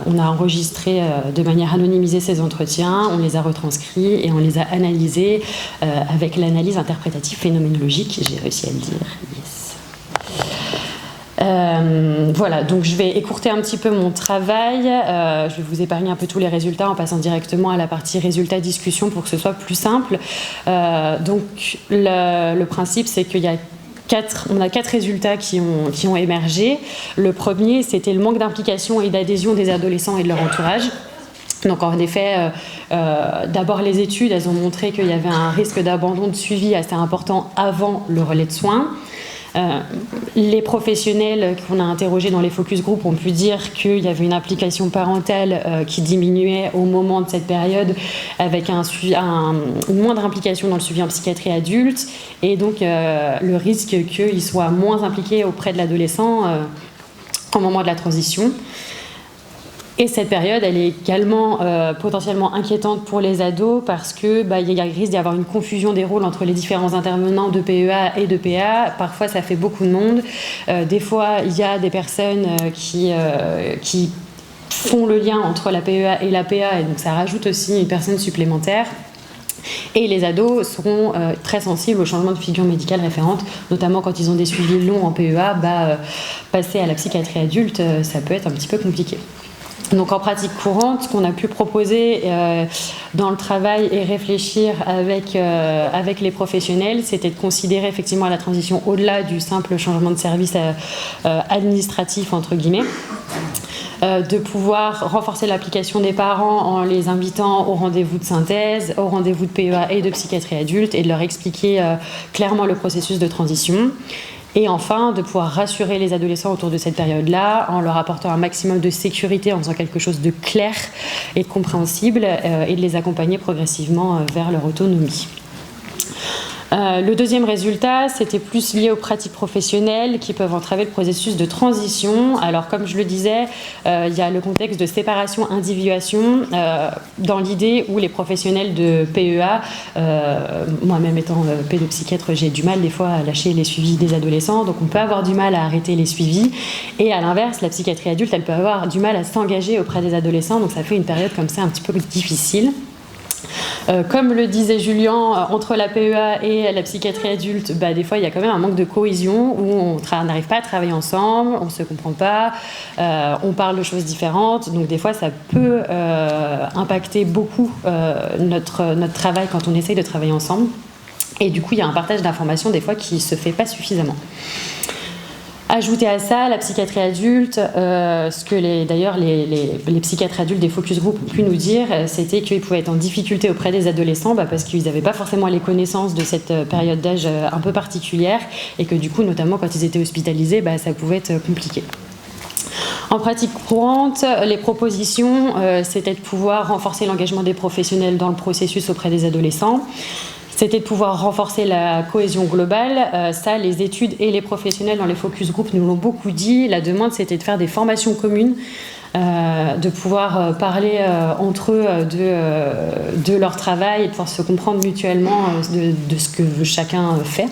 on a enregistré de manière anonymisée ces entretiens, on les a retranscrits et on les a analysés avec l'analyse interprétative phénoménologique, j'ai réussi à le dire, yes. Voilà, donc je vais écourter un petit peu mon travail, je vais vous épargner un peu tous les résultats en passant directement à la partie résultats-discussion pour que ce soit plus simple. Donc le principe, c'est qu'il y a on a 4 résultats qui ont émergé. Le premier, c'était le manque d'implication et d'adhésion des adolescents et de leur entourage. Donc en effet, d'abord les études, elles ont montré qu'il y avait un risque d'abandon de suivi assez important avant le relais de soins. Les professionnels qu'on a interrogés dans les focus group ont pu dire qu'il y avait une implication parentale qui diminuait au moment de cette période, avec une moindre implication dans le suivi en psychiatrie adulte, et donc le risque qu'ils soient moins impliqués auprès de l'adolescent au moment de la transition. Et cette période, elle est également potentiellement inquiétante pour les ados parce que il y a risque d'y avoir une confusion des rôles entre les différents intervenants de PEA et de PA. Parfois, ça fait beaucoup de monde. Des fois, il y a des personnes qui font le lien entre la PEA et la PA, et donc ça rajoute aussi une personne supplémentaire. Et les ados seront très sensibles au changement de figure médicale référente, notamment quand ils ont des suivis longs en PEA. Passer à la psychiatrie adulte, ça peut être un petit peu compliqué. Donc en pratique courante, ce qu'on a pu proposer dans le travail et réfléchir avec les professionnels, c'était de considérer effectivement la transition au-delà du simple changement de service administratif, entre guillemets. De pouvoir renforcer l'application des parents en les invitant au rendez-vous de synthèse, au rendez-vous de PEA et de psychiatrie adulte, et de leur expliquer clairement le processus de transition. Et enfin, de pouvoir rassurer les adolescents autour de cette période-là en leur apportant un maximum de sécurité, en faisant quelque chose de clair et de compréhensible, et de les accompagner progressivement vers leur autonomie. Le deuxième résultat, c'était plus lié aux pratiques professionnelles qui peuvent entraver le processus de transition. Alors, comme je le disais, il y a le contexte de séparation-individuation dans l'idée où les professionnels de PEA, moi-même étant pédopsychiatre, j'ai du mal des fois à lâcher les suivis des adolescents, donc on peut avoir du mal à arrêter les suivis. Et à l'inverse, la psychiatrie adulte, elle peut avoir du mal à s'engager auprès des adolescents, donc ça fait une période comme ça un petit peu difficile. Comme le disait Julien, entre la PEA et la psychiatrie adulte, des fois il y a quand même un manque de cohésion où on n'arrive pas à travailler ensemble, on ne se comprend pas, on parle de choses différentes, donc des fois ça peut impacter beaucoup notre travail quand on essaye de travailler ensemble. Et du coup il y a un partage d'informations des fois qui ne se fait pas suffisamment. Ajouter à ça, la psychiatrie adulte, ce que d'ailleurs les psychiatres adultes des focus group ont pu nous dire, c'était qu'ils pouvaient être en difficulté auprès des adolescents parce qu'ils n'avaient pas forcément les connaissances de cette période d'âge un peu particulière et que du coup, notamment quand ils étaient hospitalisés, ça pouvait être compliqué. En pratique courante, les propositions, c'était de pouvoir renforcer l'engagement des professionnels dans le processus auprès des adolescents. C'était de pouvoir renforcer la cohésion globale. Ça, les études et les professionnels dans les focus group nous l'ont beaucoup dit. La demande, c'était de faire des formations communes, de pouvoir parler entre eux de leur travail et de pouvoir se comprendre mutuellement de ce que chacun fait.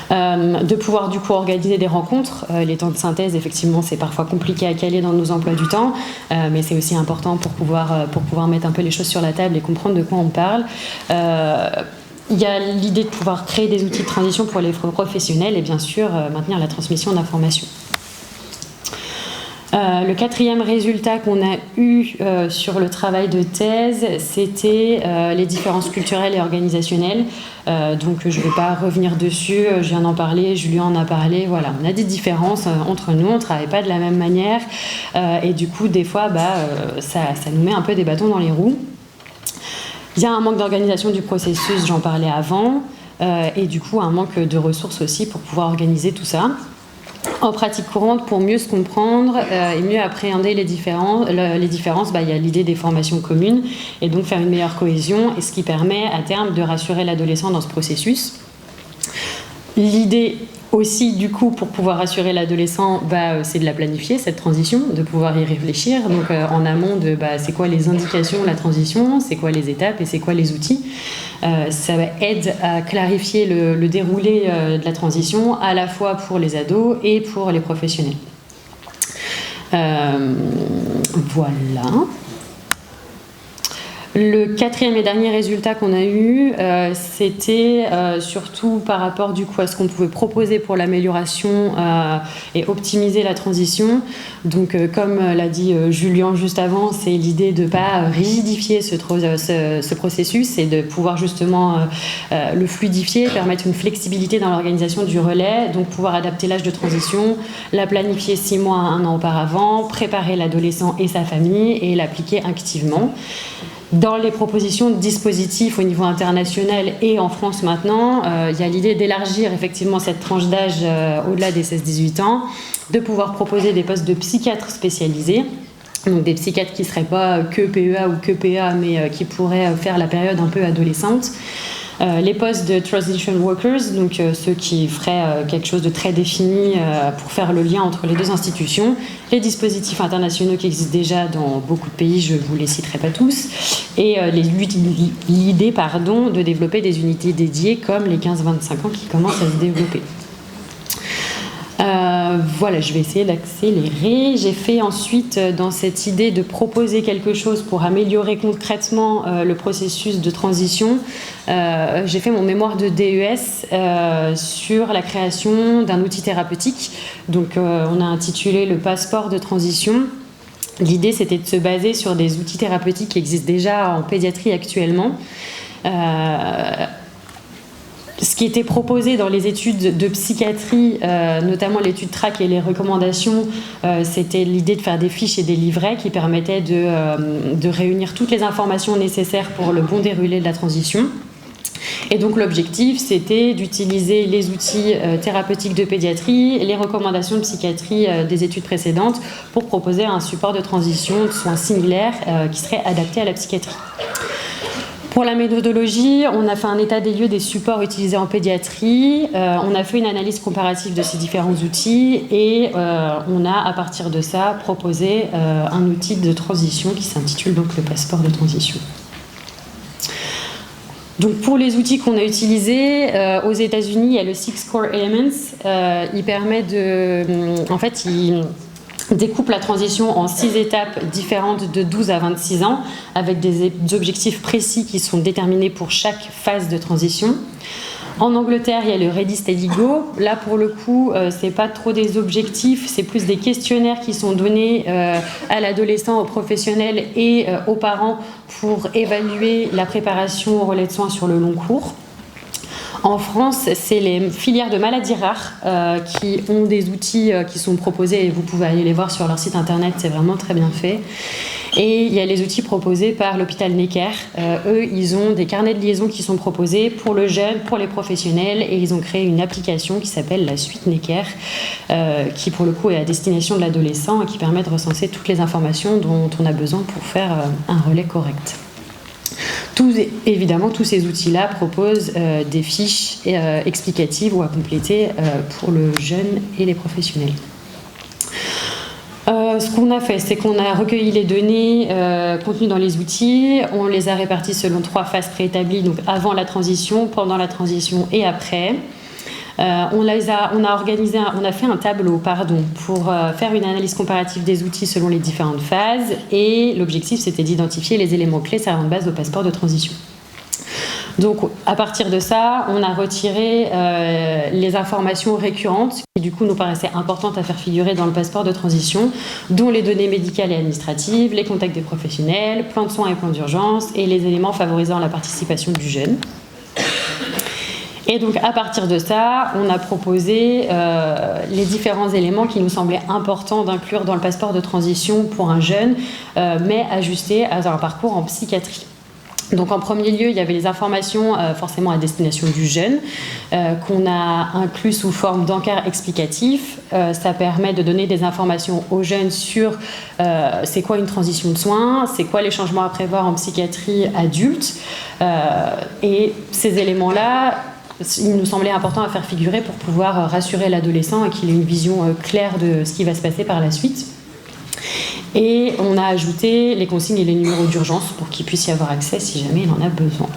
De pouvoir du coup organiser des rencontres. Les temps de synthèse, effectivement, c'est parfois compliqué à caler dans nos emplois du temps, mais c'est aussi important pour pouvoir mettre un peu les choses sur la table et comprendre de quoi on parle. Il y a l'idée de pouvoir créer des outils de transition pour les professionnels et bien sûr maintenir la transmission d'informations. Le quatrième résultat qu'on a eu sur le travail de thèse, c'était les différences culturelles et organisationnelles. Donc je ne vais pas revenir dessus, je viens d'en parler, Julien en a parlé. Voilà, on a des différences entre nous, on ne travaille pas de la même manière. Et du coup, des fois, ça nous met un peu des bâtons dans les roues. Il y a un manque d'organisation du processus, j'en parlais avant. Et du coup, un manque de ressources aussi pour pouvoir organiser tout ça. En pratique courante, pour mieux se comprendre et mieux appréhender les différences, il y a l'idée des formations communes et donc faire une meilleure cohésion, et ce qui permet à terme de rassurer l'adolescent dans ce processus. L'idée aussi, du coup, pour pouvoir rassurer l'adolescent, c'est de la planifier, cette transition, de pouvoir y réfléchir. Donc, en amont de c'est quoi les indications de la transition, c'est quoi les étapes et c'est quoi les outils. Ça aide à clarifier le déroulé de la transition, à la fois pour les ados et pour les professionnels. Voilà. Le quatrième et dernier résultat qu'on a eu, c'était surtout par rapport du coup à ce qu'on pouvait proposer pour l'amélioration et optimiser la transition. Donc comme l'a dit Julien juste avant, c'est l'idée de ne pas rigidifier ce processus et de pouvoir justement le fluidifier, permettre une flexibilité dans l'organisation du relais, donc pouvoir adapter l'âge de transition, la planifier 6 mois à 1 an auparavant, préparer l'adolescent et sa famille et l'appliquer activement. Dans les propositions de dispositifs au niveau international et en France maintenant, il y a l'idée d'élargir effectivement cette tranche d'âge au-delà des 16-18 ans, de pouvoir proposer des postes de psychiatres spécialisés, donc des psychiatres qui ne seraient pas que PEA ou que PA, mais qui pourraient faire la période un peu adolescente. Les postes de transition workers, donc ceux qui feraient quelque chose de très défini pour faire le lien entre les deux institutions, les dispositifs internationaux qui existent déjà dans beaucoup de pays, je ne vous les citerai pas tous, et l'idée de développer des unités dédiées comme les 15-25 ans qui commencent à se développer. Voilà, je vais essayer d'accélérer. J'ai fait ensuite, dans cette idée de proposer quelque chose pour améliorer concrètement le processus de transition, j'ai fait mon mémoire de DES sur la création d'un outil thérapeutique. Donc, on a intitulé le passeport de transition. L'idée, c'était de se baser sur des outils thérapeutiques qui existent déjà en pédiatrie actuellement. Ce qui était proposé dans les études de psychiatrie, notamment l'étude TRAC et les recommandations, c'était l'idée de faire des fiches et des livrets qui permettaient de réunir toutes les informations nécessaires pour le bon déroulé de la transition. Et donc l'objectif, c'était d'utiliser les outils thérapeutiques de pédiatrie, les recommandations de psychiatrie des études précédentes pour proposer un support de transition de soins similaires qui serait adapté à la psychiatrie. Pour la méthodologie, on a fait un état des lieux des supports utilisés en pédiatrie, on a fait une analyse comparative de ces différents outils et on a, à partir de ça, proposé un outil de transition qui s'intitule donc le passeport de transition. Donc pour les outils qu'on a utilisés, aux États-Unis, il y a le Six Core Elements. Il permet il découpe la transition en 6 étapes différentes de 12 à 26 ans, avec des objectifs précis qui sont déterminés pour chaque phase de transition. En Angleterre, il y a le Ready Steady Go. Là, pour le coup, c'est pas trop des objectifs, c'est plus des questionnaires qui sont donnés à l'adolescent, aux professionnels et aux parents pour évaluer la préparation au relais de soins sur le long cours. En France, c'est les filières de maladies rares qui ont des outils qui sont proposés et vous pouvez aller les voir sur leur site internet, c'est vraiment très bien fait. Et il y a les outils proposés par l'hôpital Necker. Eux, ils ont des carnets de liaison qui sont proposés pour le jeune, pour les professionnels, et ils ont créé une application qui s'appelle la suite Necker, qui pour le coup est à destination de l'adolescent et qui permet de recenser toutes les informations dont on a besoin pour faire un relais correct. Évidemment, tous ces outils-là proposent des fiches explicatives ou à compléter pour le jeune et les professionnels. Ce qu'on a fait, c'est qu'on a recueilli les données contenues dans les outils, on les a réparties selon 3 phases préétablies, donc avant la transition, pendant la transition et après. On a fait un tableau pour faire une analyse comparative des outils selon les différentes phases et l'objectif c'était d'identifier les éléments clés servant de base au passeport de transition. Donc à partir de ça, on a retiré les informations récurrentes qui du coup nous paraissaient importantes à faire figurer dans le passeport de transition, dont les données médicales et administratives, les contacts des professionnels, plans de soins et plans d'urgence et les éléments favorisant la participation du jeune. Et donc, à partir de ça, on a proposé les différents éléments qui nous semblaient importants d'inclure dans le passeport de transition pour un jeune, mais ajustés à un parcours en psychiatrie. Donc, en premier lieu, il y avait les informations forcément à destination du jeune, qu'on a inclus sous forme d'encart explicatif. Ça permet de donner des informations aux jeunes sur c'est quoi une transition de soins, c'est quoi les changements à prévoir en psychiatrie adulte. Et ces éléments-là, il nous semblait important à faire figurer pour pouvoir rassurer l'adolescent et qu'il ait une vision claire de ce qui va se passer par la suite. Et on a ajouté les consignes et les numéros d'urgence pour qu'il puisse y avoir accès si jamais il en a besoin.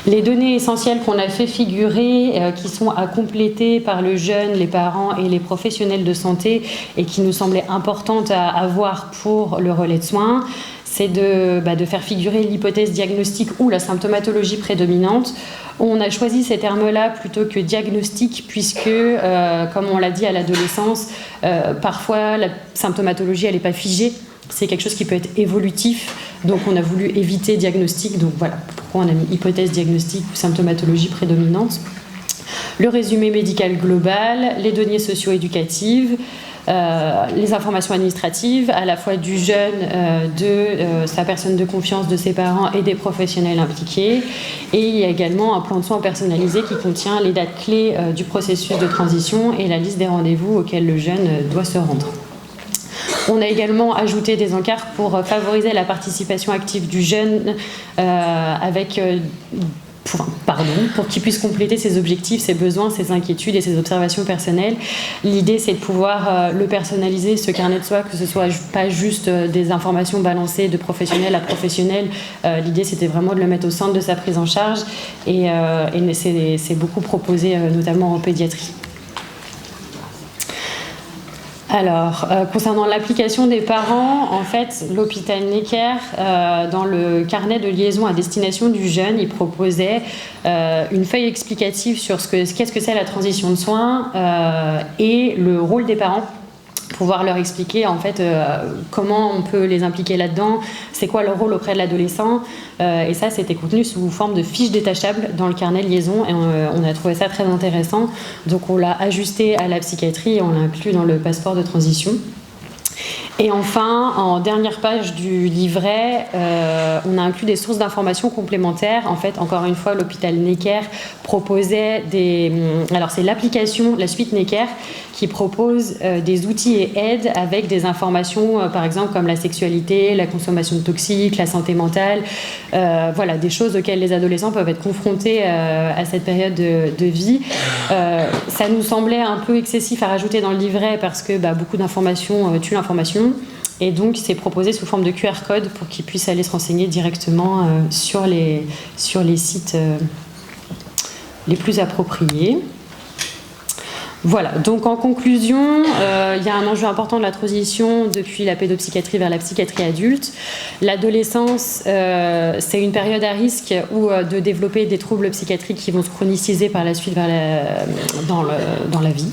Les données essentielles qu'on a fait figurer, qui sont à compléter par le jeune, les parents et les professionnels de santé et qui nous semblaient importantes à avoir pour le relais de soins, c'est de faire figurer l'hypothèse diagnostique ou la symptomatologie prédominante. On a choisi ces termes-là plutôt que diagnostic puisque, comme on l'a dit à l'adolescence, parfois la symptomatologie elle n'est pas figée, c'est quelque chose qui peut être évolutif, donc on a voulu éviter diagnostic, donc voilà pourquoi on a mis hypothèse diagnostique ou symptomatologie prédominante. Le résumé médical global, les données socio-éducatives, les informations administratives, à la fois du jeune, de sa personne de confiance, de ses parents et des professionnels impliqués. Et il y a également un plan de soins personnalisé qui contient les dates clés du processus de transition et la liste des rendez-vous auxquels le jeune doit se rendre. On a également ajouté des encarts pour favoriser la participation active du jeune avec pour qu'il puisse compléter ses objectifs, ses besoins, ses inquiétudes et ses observations personnelles. L'idée, c'est de pouvoir le personnaliser, ce carnet de soi, que ce soit pas juste des informations balancées de professionnel à professionnel. L'idée, c'était vraiment de le mettre au centre de sa prise en charge et c'est beaucoup proposé, notamment en pédiatrie. Alors, concernant l'application des parents, en fait, l'hôpital Necker, dans le carnet de liaison à destination du jeune, il proposait une feuille explicative sur qu'est-ce que c'est la transition de soins et le rôle des parents. Pouvoir leur expliquer en fait comment on peut les impliquer là-dedans, c'est quoi leur rôle auprès de l'adolescent, et ça c'était contenu sous forme de fiches détachables dans le carnet de liaison et on a trouvé ça très intéressant, donc on l'a ajusté à la psychiatrie et on l'a inclus dans le passeport de transition. Et enfin, en dernière page du livret, on a inclus des sources d'informations complémentaires. En fait, encore une fois, l'hôpital Necker proposait alors c'est l'application, la suite Necker, qui propose des outils et aides avec des informations, par exemple, comme la sexualité, la consommation de toxiques, la santé mentale. Voilà, des choses auxquelles les adolescents peuvent être confrontés à cette période de vie. Ça nous semblait un peu excessif à rajouter dans le livret parce que beaucoup d'informations tuent l'information. Et donc, c'est proposé sous forme de QR code pour qu'ils puissent aller se renseigner directement sur les sites les plus appropriés. Voilà, donc en conclusion, il y a un enjeu important de la transition depuis la pédopsychiatrie vers la psychiatrie adulte. L'adolescence, c'est une période à risque de développer des troubles psychiatriques qui vont se chroniciser par la suite dans la vie.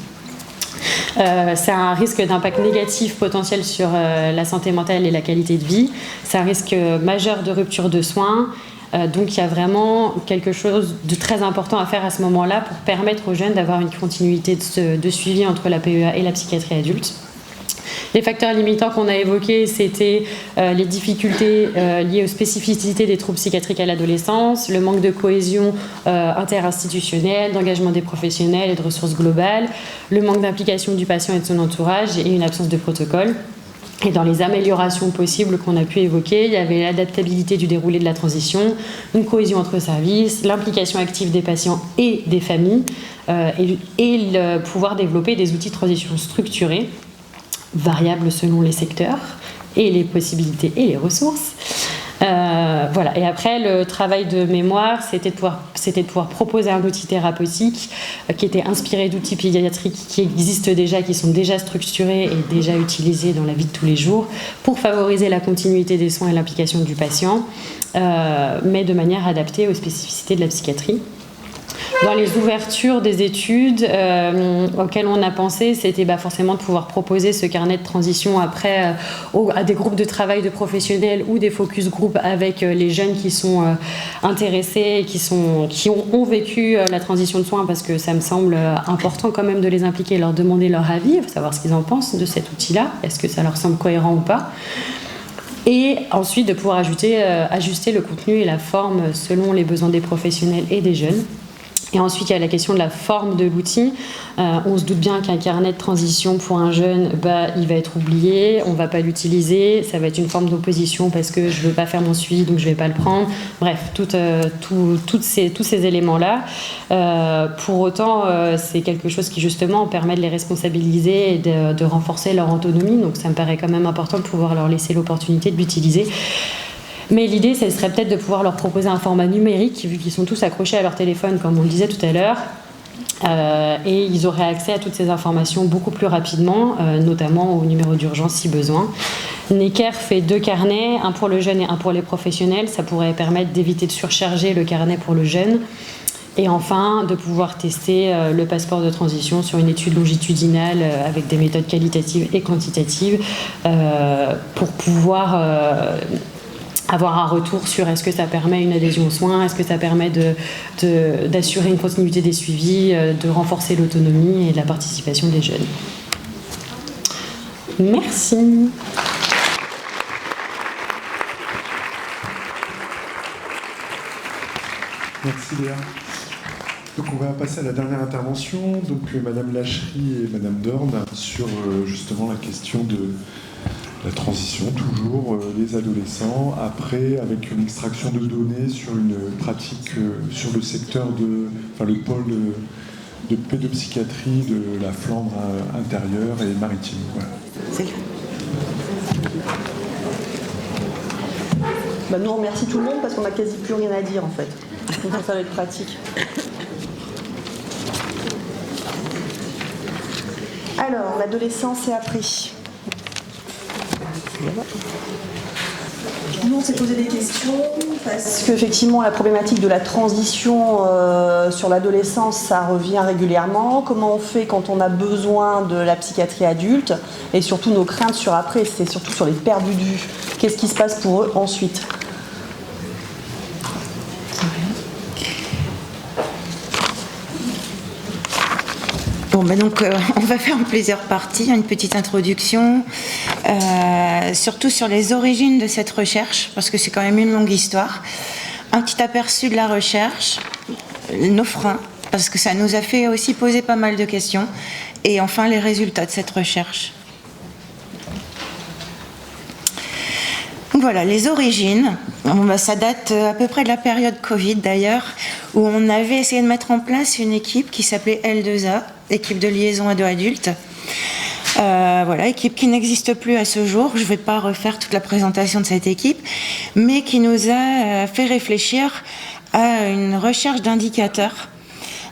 C'est un risque d'impact négatif potentiel sur la santé mentale et la qualité de vie. C'est un risque majeur de rupture de soins. Donc il y a vraiment quelque chose de très important à faire à ce moment-là pour permettre aux jeunes d'avoir une continuité de suivi entre la PEA et la psychiatrie adulte. Les facteurs limitants qu'on a évoqués, c'était les difficultés liées aux spécificités des troubles psychiatriques à l'adolescence, le manque de cohésion interinstitutionnelle, d'engagement des professionnels et de ressources globales, le manque d'implication du patient et de son entourage et une absence de protocole. Et dans les améliorations possibles qu'on a pu évoquer, il y avait l'adaptabilité du déroulé de la transition, une cohésion entre services, l'implication active des patients et des familles, et le pouvoir développer des outils de transition structurés, variables selon les secteurs, et les possibilités et les ressources. Voilà. Et après, le travail de mémoire, c'était de pouvoir proposer un outil thérapeutique qui était inspiré d'outils pédiatriques qui existent déjà, qui sont déjà structurés et déjà utilisés dans la vie de tous les jours, pour favoriser la continuité des soins et l'implication du patient, mais de manière adaptée aux spécificités de la psychiatrie. Dans les ouvertures des études auxquelles on a pensé, c'était forcément de pouvoir proposer ce carnet de transition après à des groupes de travail de professionnels ou des focus group avec les jeunes qui sont intéressés et qui ont vécu la transition de soins, parce que ça me semble important quand même de les impliquer, leur demander leur avis, savoir ce qu'ils en pensent de cet outil-là, est-ce que ça leur semble cohérent ou pas. Et ensuite de pouvoir ajuster le contenu et la forme selon les besoins des professionnels et des jeunes. Et ensuite, il y a la question de la forme de l'outil. On se doute bien qu'un carnet de transition pour un jeune, il va être oublié, on ne va pas l'utiliser, ça va être une forme d'opposition parce que je ne veux pas faire mon suivi, donc je ne vais pas le prendre. Bref, tous ces éléments-là. Pour autant, c'est quelque chose qui, justement, permet de les responsabiliser et de renforcer leur autonomie. Donc, ça me paraît quand même important de pouvoir leur laisser l'opportunité de l'utiliser. Mais l'idée, ce serait peut-être de pouvoir leur proposer un format numérique, vu qu'ils sont tous accrochés à leur téléphone, comme on le disait tout à l'heure, et ils auraient accès à toutes ces informations beaucoup plus rapidement, notamment au numéro d'urgence si besoin. Necker fait 2 carnets, un pour le jeune et un pour les professionnels. Ça pourrait permettre d'éviter de surcharger le carnet pour le jeune. Et enfin, de pouvoir tester le passeport de transition sur une étude longitudinale avec des méthodes qualitatives et quantitatives pour pouvoir avoir un retour sur est-ce que ça permet une adhésion aux soins, est-ce que ça permet d'assurer une continuité des suivis, de renforcer l'autonomie et la participation des jeunes. Merci. Merci Léa. Donc on va passer à la dernière intervention, donc Madame Lachery et Madame Dorn, sur justement la question La transition, toujours, les adolescents, après, avec une extraction de données sur une pratique sur le secteur le pôle de pédopsychiatrie de la Flandre intérieure et maritime. Voilà. Nous, on remercie tout le monde parce qu'on n'a quasi plus rien à dire, en fait. Donc, ça va être pratique. Alors, l'adolescence et après. Nous, on s'est posé des questions parce qu'effectivement, la problématique de la transition sur l'adolescence, ça revient régulièrement. Comment on fait quand on a besoin de la psychiatrie adulte et surtout nos craintes sur après, c'est surtout sur les perdus de vue. Qu'est-ce qui se passe pour eux ensuite ? Donc, on va faire en plusieurs parties, une petite introduction, surtout sur les origines de cette recherche, parce que c'est quand même une longue histoire. Un petit aperçu de la recherche, nos freins, parce que ça nous a fait aussi poser pas mal de questions, et enfin les résultats de cette recherche. Voilà, les origines, ça date à peu près de la période Covid d'ailleurs, où on avait essayé de mettre en place une équipe qui s'appelait L2A, équipe de liaison ado-adulte. Équipe qui n'existe plus à ce jour. Je ne vais pas refaire toute la présentation de cette équipe, mais qui nous a fait réfléchir à une recherche d'indicateurs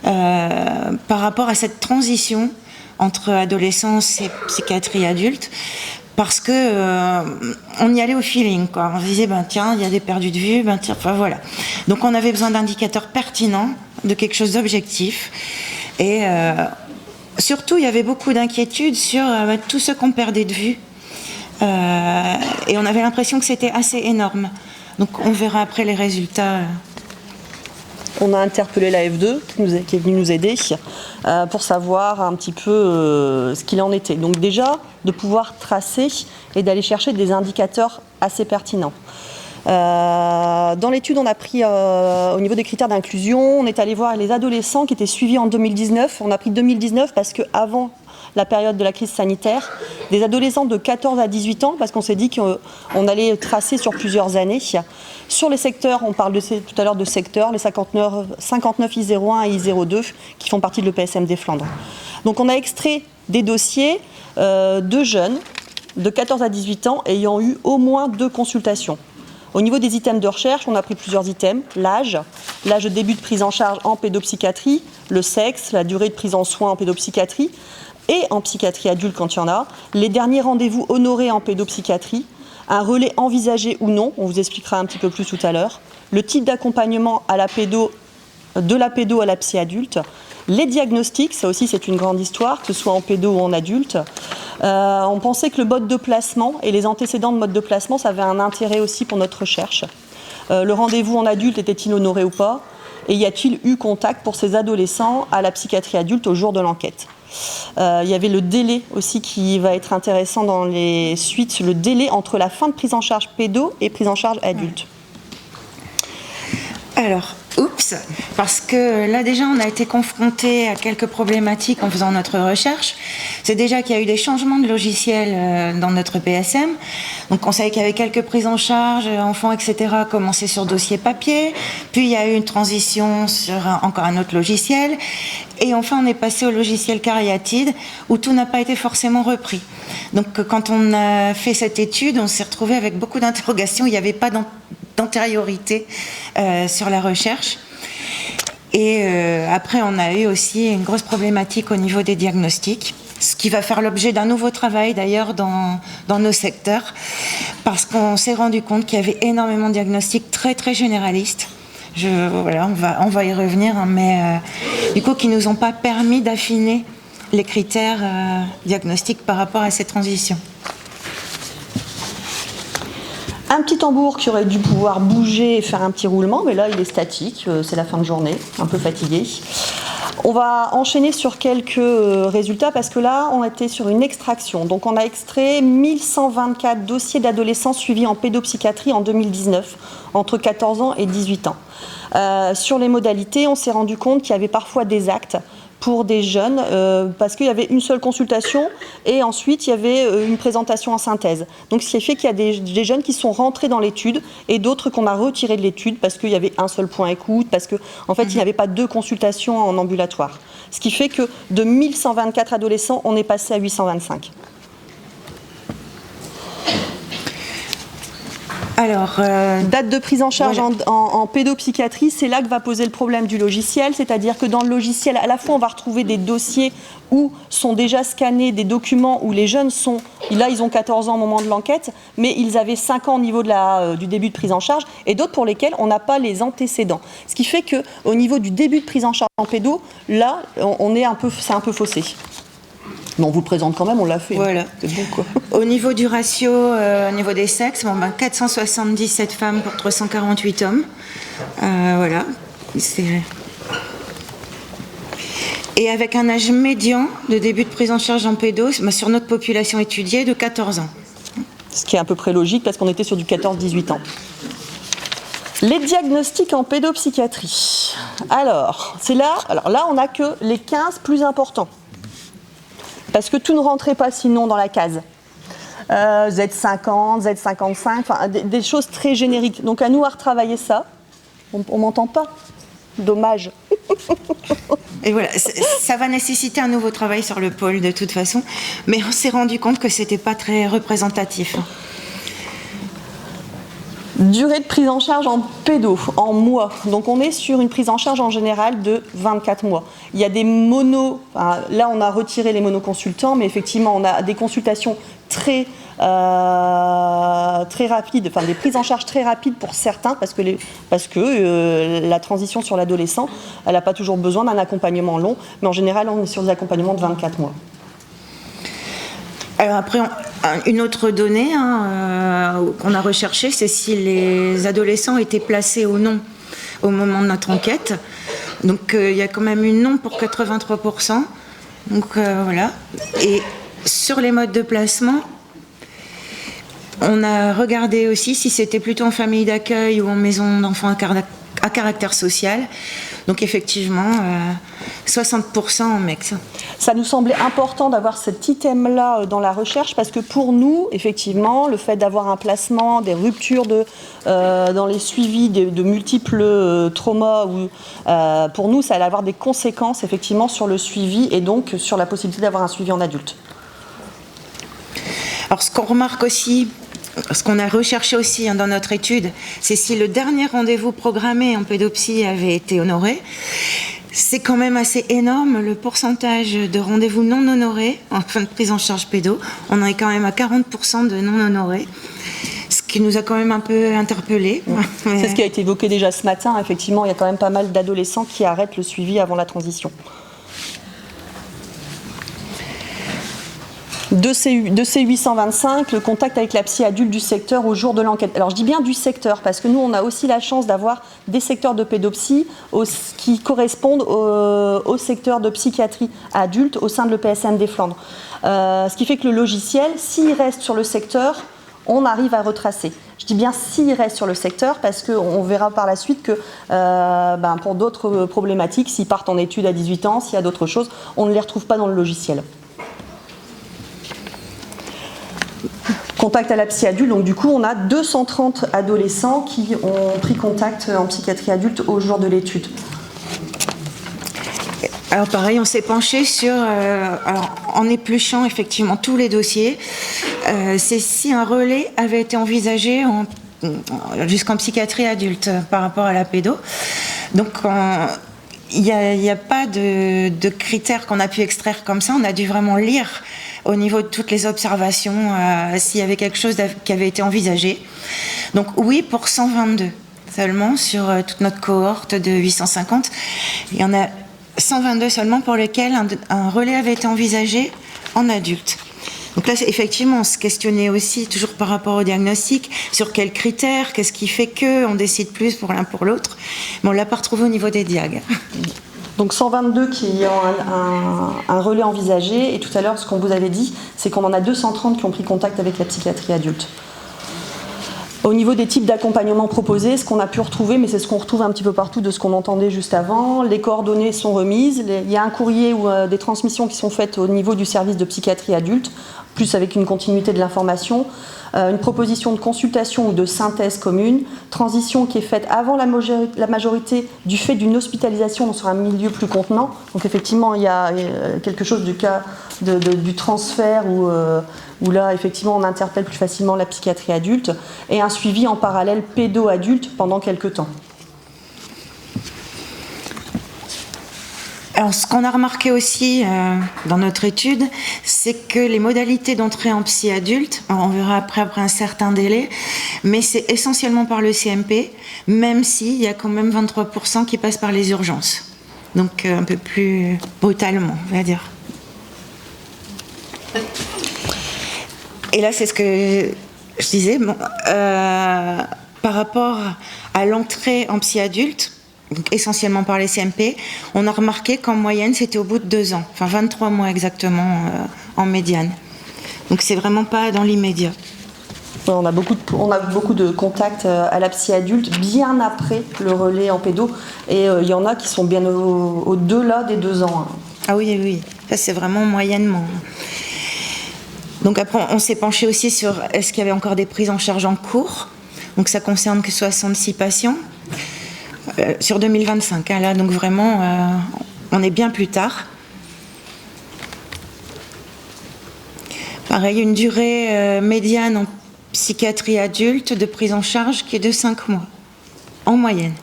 par rapport à cette transition entre adolescence et psychiatrie adulte. Parce que on y allait au feeling, quoi. On se disait, tiens, il y a des perdus de vue, voilà. Donc on avait besoin d'indicateurs pertinents, de quelque chose d'objectif. Et surtout, il y avait beaucoup d'inquiétudes sur tous ceux qu'on perdait de vue. Et on avait l'impression que c'était assez énorme. Donc on verra après les résultats. On a interpellé la F2 qui est venue nous aider pour savoir un petit peu ce qu'il en était. Donc déjà, de pouvoir tracer et d'aller chercher des indicateurs assez pertinents. Dans l'étude, on a pris au niveau des critères d'inclusion, on est allé voir les adolescents qui étaient suivis en 2019. On a pris 2019 parce qu'avant la période de la crise sanitaire, des adolescents de 14 à 18 ans, parce qu'on s'est dit qu'on allait tracer sur plusieurs années. Sur les secteurs, on parle tout à l'heure de secteurs, les 59 I01 et I02 qui font partie de l'EPSM des Flandres. Donc on a extrait des dossiers de jeunes de 14 à 18 ans ayant eu au moins 2 consultations. Au niveau des items de recherche, on a pris plusieurs items. L'âge de début de prise en charge en pédopsychiatrie, le sexe, la durée de prise en soins en pédopsychiatrie et en psychiatrie adulte quand il y en a, les derniers rendez-vous honorés en pédopsychiatrie, un relais envisagé ou non, on vous expliquera un petit peu plus tout à l'heure, le type d'accompagnement à la pédo, de la pédo à la psy adulte, les diagnostics, ça aussi c'est une grande histoire, que ce soit en pédo ou en adulte. On pensait que le mode de placement et les antécédents de mode de placement, ça avait un intérêt aussi pour notre recherche. Le rendez-vous en adulte était-il honoré ou pas? Et y a-t-il eu contact pour ces adolescents à la psychiatrie adulte au jour de l'enquête? Il y avait le délai aussi qui va être intéressant dans les suites, le délai entre la fin de prise en charge pédo et prise en charge adulte. Alors, parce que là déjà on a été confronté à quelques problématiques en faisant notre recherche. C'est déjà qu'il y a eu des changements de logiciels dans notre PSM. Donc on savait qu'il y avait quelques prises en charge, enfants, etc. commencé sur dossier papier. Puis il y a eu une transition sur encore un autre logiciel. Et enfin on est passé au logiciel Cariatide où tout n'a pas été forcément repris. Donc quand on a fait cette étude, on s'est retrouvé avec beaucoup d'interrogations. Il n'y avait pas d'antériorité sur la recherche. Et après, on a eu aussi une grosse problématique au niveau des diagnostics, ce qui va faire l'objet d'un nouveau travail d'ailleurs dans nos secteurs, parce qu'on s'est rendu compte qu'il y avait énormément de diagnostics très très généralistes. On va y revenir, hein, mais du coup, qui nous ont pas permis d'affiner les critères diagnostiques par rapport à cette transition. Un petit tambour qui aurait dû pouvoir bouger et faire un petit roulement, mais là il est statique, c'est la fin de journée, un peu fatigué. On va enchaîner sur quelques résultats parce que là on était sur une extraction. Donc on a extrait 1124 dossiers d'adolescents suivis en pédopsychiatrie en 2019, entre 14 ans et 18 ans. Sur les modalités, on s'est rendu compte qu'il y avait parfois des actes pour des jeunes, parce qu'il y avait une seule consultation et ensuite il y avait une présentation en synthèse. Donc ce qui fait qu'il y a des jeunes qui sont rentrés dans l'étude et d'autres qu'on a retirés de l'étude parce qu'il y avait un seul point écoute, parce qu'en fait il n'y avait pas 2 consultations en ambulatoire. Ce qui fait que de 1124 adolescents, on est passé à 825. Alors, date de prise en charge voilà. en pédopsychiatrie, c'est là que va poser le problème du logiciel, c'est-à-dire que dans le logiciel, à la fois on va retrouver des dossiers où sont déjà scannés des documents où les jeunes sont, là ils ont 14 ans au moment de l'enquête, mais ils avaient 5 ans au niveau du début de prise en charge, et d'autres pour lesquels on n'a pas les antécédents. Ce qui fait qu'au niveau du début de prise en charge en pédo, là c'est un peu faussé. Mais on vous le présente quand même, on l'a fait. Voilà. C'est bon, quoi. Au niveau du ratio, au niveau des sexes, 477 femmes pour 348 hommes. Voilà. Et avec un âge médian de début de prise en charge en pédo, sur notre population étudiée, de 14 ans. Ce qui est à peu près logique parce qu'on était sur du 14-18 ans. Les diagnostics en pédopsychiatrie. Alors là, on n'a que les 15 plus importants. Parce que tout ne rentrait pas sinon dans la case. Z50, Z55, enfin, des choses très génériques. Donc à nous à retravailler ça. On m'entend pas. Dommage. Et voilà, ça va nécessiter un nouveau travail sur le pôle de toute façon. Mais on s'est rendu compte que c'était pas très représentatif. Durée de prise en charge en pédo, en mois. Donc on est sur une prise en charge en général de 24 mois. Il y a des là on a retiré les monoconsultants, mais effectivement on a des consultations très rapides, enfin des prises en charge très rapides pour certains, parce que la transition sur l'adolescent, elle n'a pas toujours besoin d'un accompagnement long, mais en général on est sur des accompagnements de 24 mois. Alors après, une autre donnée qu'on a recherchée, c'est si les adolescents étaient placés ou non au moment de notre enquête. Donc il y a quand même une non pour 83%. Donc voilà. Et sur les modes de placement, on a regardé aussi si c'était plutôt en famille d'accueil ou en maison d'enfants à caractère social. Donc effectivement, 60% en MEX. Ça nous semblait important d'avoir cet item-là dans la recherche parce que pour nous, effectivement, le fait d'avoir un placement, des ruptures dans les suivis de multiples traumas, pour nous, ça allait avoir des conséquences effectivement sur le suivi et donc sur la possibilité d'avoir un suivi en adulte. Alors ce qu'on remarque aussi, ce qu'on a recherché aussi dans notre étude, c'est si le dernier rendez-vous programmé en pédopsie avait été honoré. C'est quand même assez énorme le pourcentage de rendez-vous non honorés en fin de prise en charge pédo. On en est quand même à 40% de non honorés, ce qui nous a quand même un peu interpellés. C'est ce qui a été évoqué déjà ce matin. Effectivement, il y a quand même pas mal d'adolescents qui arrêtent le suivi avant la transition. De ces 825, le contact avec la psy adulte du secteur au jour de l'enquête. Alors je dis bien du secteur parce que nous on a aussi la chance d'avoir des secteurs de pédopsie qui correspondent au secteur de psychiatrie adulte au sein de l'EPSN des Flandres. Ce qui fait que le logiciel, s'il reste sur le secteur, on arrive à retracer. Je dis bien s'il reste sur le secteur parce qu'on verra par la suite que pour d'autres problématiques, s'ils partent en études à 18 ans, s'il y a d'autres choses, on ne les retrouve pas dans le logiciel. Contact à la psy adulte, donc du coup on a 230 adolescents qui ont pris contact en psychiatrie adulte au jour de l'étude. Alors pareil, on s'est penché sur, en épluchant effectivement tous les dossiers, c'est si un relais avait été envisagé jusqu'en psychiatrie adulte par rapport à la pédo. Donc il n'y a pas de critères qu'on a pu extraire comme ça, on a dû vraiment lire au niveau de toutes les observations, s'il y avait quelque chose qui avait été envisagé. Donc oui, pour 122 seulement sur toute notre cohorte de 850. Il y en a 122 seulement pour lesquels un relais avait été envisagé en adulte. Donc là, effectivement, on se questionnait aussi, toujours par rapport au diagnostic, sur quels critères, qu'est-ce qui fait qu'on décide plus pour l'un pour l'autre. Mais on ne l'a pas retrouvé au niveau des diags. Donc 122 qui ont un relais envisagé, et tout à l'heure ce qu'on vous avait dit, c'est qu'on en a 230 qui ont pris contact avec la psychiatrie adulte. Au niveau des types d'accompagnement proposés, ce qu'on a pu retrouver, mais c'est ce qu'on retrouve un petit peu partout de ce qu'on entendait juste avant, les coordonnées sont remises, il y a un courrier ou des transmissions qui sont faites au niveau du service de psychiatrie adulte, plus avec une continuité de l'information, une proposition de consultation ou de synthèse commune, transition qui est faite avant la majorité du fait d'une hospitalisation sur un milieu plus contenant. Donc effectivement, il y a quelque chose du cas du transfert où là, effectivement, on interpelle plus facilement la psychiatrie adulte, et un suivi en parallèle pédo-adulte pendant quelques temps. Alors, ce qu'on a remarqué aussi dans notre étude, c'est que les modalités d'entrée en psy adulte, on verra après un certain délai, mais c'est essentiellement par le CMP, même s'il y a quand même 23% qui passent par les urgences. Donc un peu plus brutalement, on va dire. Et là, c'est ce que je disais, par rapport à l'entrée en psy adulte, donc essentiellement par les CMP, on a remarqué qu'en moyenne, c'était au bout de 2 ans, enfin 23 mois exactement en médiane. Donc c'est vraiment pas dans l'immédiat. On a beaucoup de contacts à la psy adulte bien après le relais en pédo, et il y en a qui sont bien au-delà des 2 ans. Ah oui, oui, ça c'est vraiment moyennement. Donc après, on s'est penché aussi sur est-ce qu'il y avait encore des prises en charge en cours. Donc ça concerne que 66 patients. Sur 2025, hein, là, donc vraiment, on est bien plus tard. Pareil, une durée médiane en psychiatrie adulte de prise en charge qui est de 5 mois, en moyenne.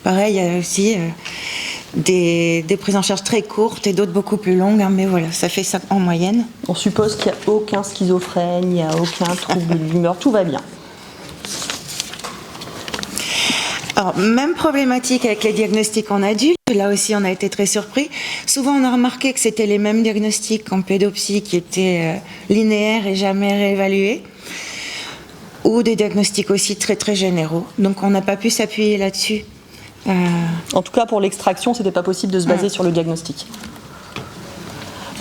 Pareil, il y a aussi des prises en charge très courtes et d'autres beaucoup plus longues, hein, mais voilà, ça fait ça en moyenne. On suppose qu'il n'y a aucun schizophrène, il n'y a aucun trouble d'humeur, tout va bien. Alors, même problématique avec les diagnostics en adulte, là aussi on a été très surpris. Souvent on a remarqué que c'était les mêmes diagnostics qu'en pédopsie qui étaient linéaires et jamais réévalués, ou des diagnostics aussi très très généraux. Donc on n'a pas pu s'appuyer là-dessus. En tout cas pour l'extraction, c'était pas possible de se baser sur le diagnostic.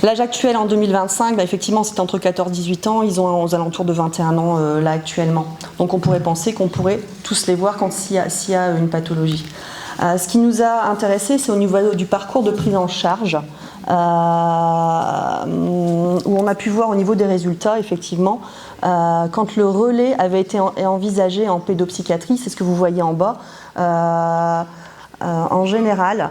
L'âge actuel en 2025, effectivement, c'est entre 14 et 18 ans. Ils ont aux alentours de 21 ans là actuellement. Donc on pourrait penser qu'on pourrait tous les voir quand s'il y a une pathologie. Ce qui nous a intéressé, c'est au niveau du parcours de prise en charge, où on a pu voir au niveau des résultats, effectivement, quand le relais avait été envisagé en pédopsychiatrie, c'est ce que vous voyez en bas, en général,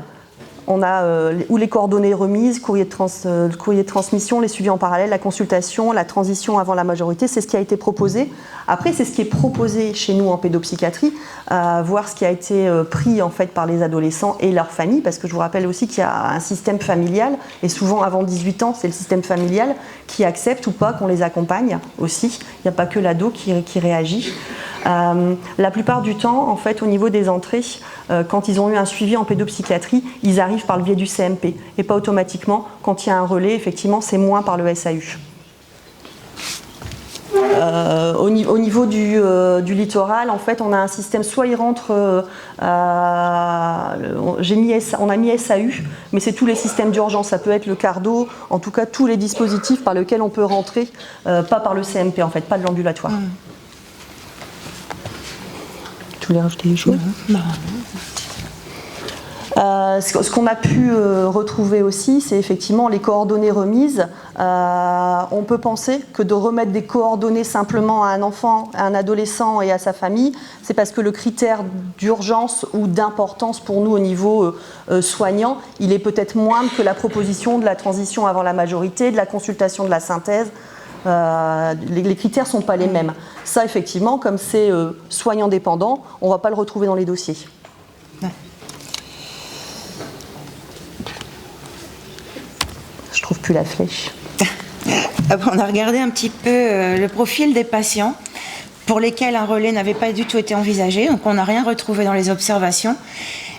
on a ou les coordonnées remises, courrier de transmission, les suivis en parallèle, la consultation, la transition avant la majorité, c'est ce qui a été proposé. Après, c'est ce qui est proposé chez nous en pédopsychiatrie, voir ce qui a été pris en fait par les adolescents et leurs familles, parce que je vous rappelle aussi qu'il y a un système familial, et souvent avant 18 ans, c'est le système familial qui accepte ou pas qu'on les accompagne aussi. Il n'y a pas que l'ado qui réagit. La plupart du temps, en fait, au niveau des entrées, quand ils ont eu un suivi en pédopsychiatrie, ils arrivent par le biais du CMP et pas automatiquement. Quand il y a un relais, effectivement, c'est moins par le SAU. Au niveau du littoral, en fait, on a un système, soit il rentre, on a mis SAU, mais c'est tous les systèmes d'urgence, ça peut être le cardo, en tout cas tous les dispositifs par lesquels on peut rentrer, pas par le CMP, en fait, pas de l'ambulatoire. Tu voulais rajouter des choses ? Non. Ce qu'on a pu retrouver aussi, c'est effectivement les coordonnées remises. On peut penser que de remettre des coordonnées simplement à un enfant, à un adolescent et à sa famille, c'est parce que le critère d'urgence ou d'importance pour nous au niveau soignant, il est peut-être moindre que la proposition de la transition avant la majorité, de la consultation de la synthèse. Les critères ne sont pas les mêmes. Ça, effectivement, comme c'est soignant dépendant, on ne va pas le retrouver dans les dossiers. Je trouve plus la flèche. On a regardé un petit peu le profil des patients pour lesquels un relais n'avait pas du tout été envisagé, donc on n'a rien retrouvé dans les observations,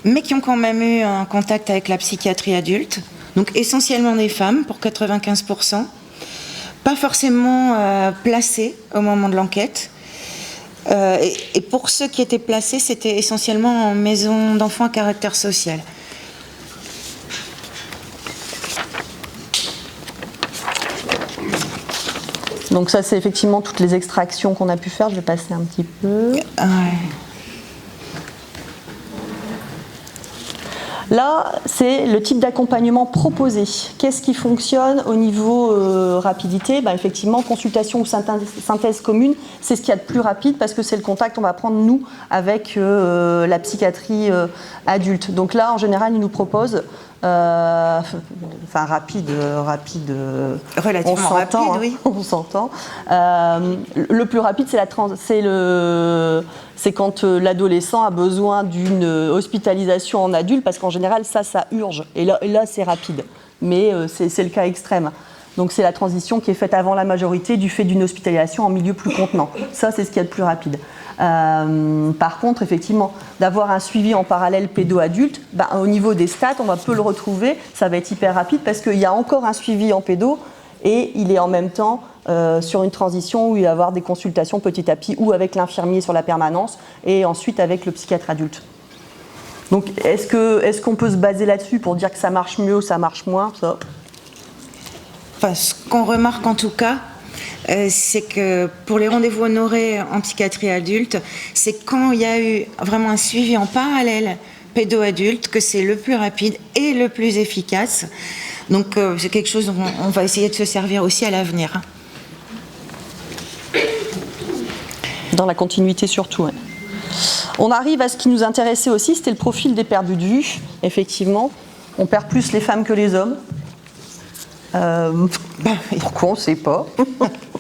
mais qui ont quand même eu un contact avec la psychiatrie adulte, donc essentiellement des femmes pour 95%, pas forcément placées au moment de l'enquête, et pour ceux qui étaient placés, c'était essentiellement en maison d'enfants à caractère social. Donc ça, c'est effectivement toutes les extractions qu'on a pu faire. Je vais passer un petit peu. Ouais. Là, c'est le type d'accompagnement proposé. Qu'est-ce qui fonctionne au niveau rapidité ? Effectivement, consultation ou synthèse commune, c'est ce qu'il y a de plus rapide parce que c'est le contact qu'on va prendre, nous, avec la psychiatrie adulte. Donc là, en général, ils nous proposent, rapide, relativement on s'entend, rapide, oui. On s'entend. Le plus rapide, c'est quand l'adolescent a besoin d'une hospitalisation en adulte, parce qu'en général, ça urge. Et là c'est rapide. Mais c'est le cas extrême. Donc c'est la transition qui est faite avant la majorité du fait d'une hospitalisation en milieu plus contenant. Ça, c'est ce qu'il y a de plus rapide. Par contre, effectivement, d'avoir un suivi en parallèle pédo-adulte, au niveau des stats, on va peu le retrouver. Ça va être hyper rapide parce qu'il y a encore un suivi en pédo et il est en même temps sur une transition où il va y avoir des consultations petit à petit ou avec l'infirmier sur la permanence et ensuite avec le psychiatre adulte. Donc est-ce qu'on peut se baser là-dessus pour dire que ça marche mieux ou ça marche moins, ça ? Enfin, ce qu'on remarque en tout cas, c'est que pour les rendez-vous honorés en psychiatrie adulte, c'est quand il y a eu vraiment un suivi en parallèle pédo-adulte que c'est le plus rapide et le plus efficace. Donc c'est quelque chose dont on va essayer de se servir aussi à l'avenir. Dans la continuité surtout, ouais. On arrive à ce qui nous intéressait aussi, c'était le profil des perdus de vue. Effectivement, on perd plus les femmes que les hommes. Pourquoi on ne sait pas.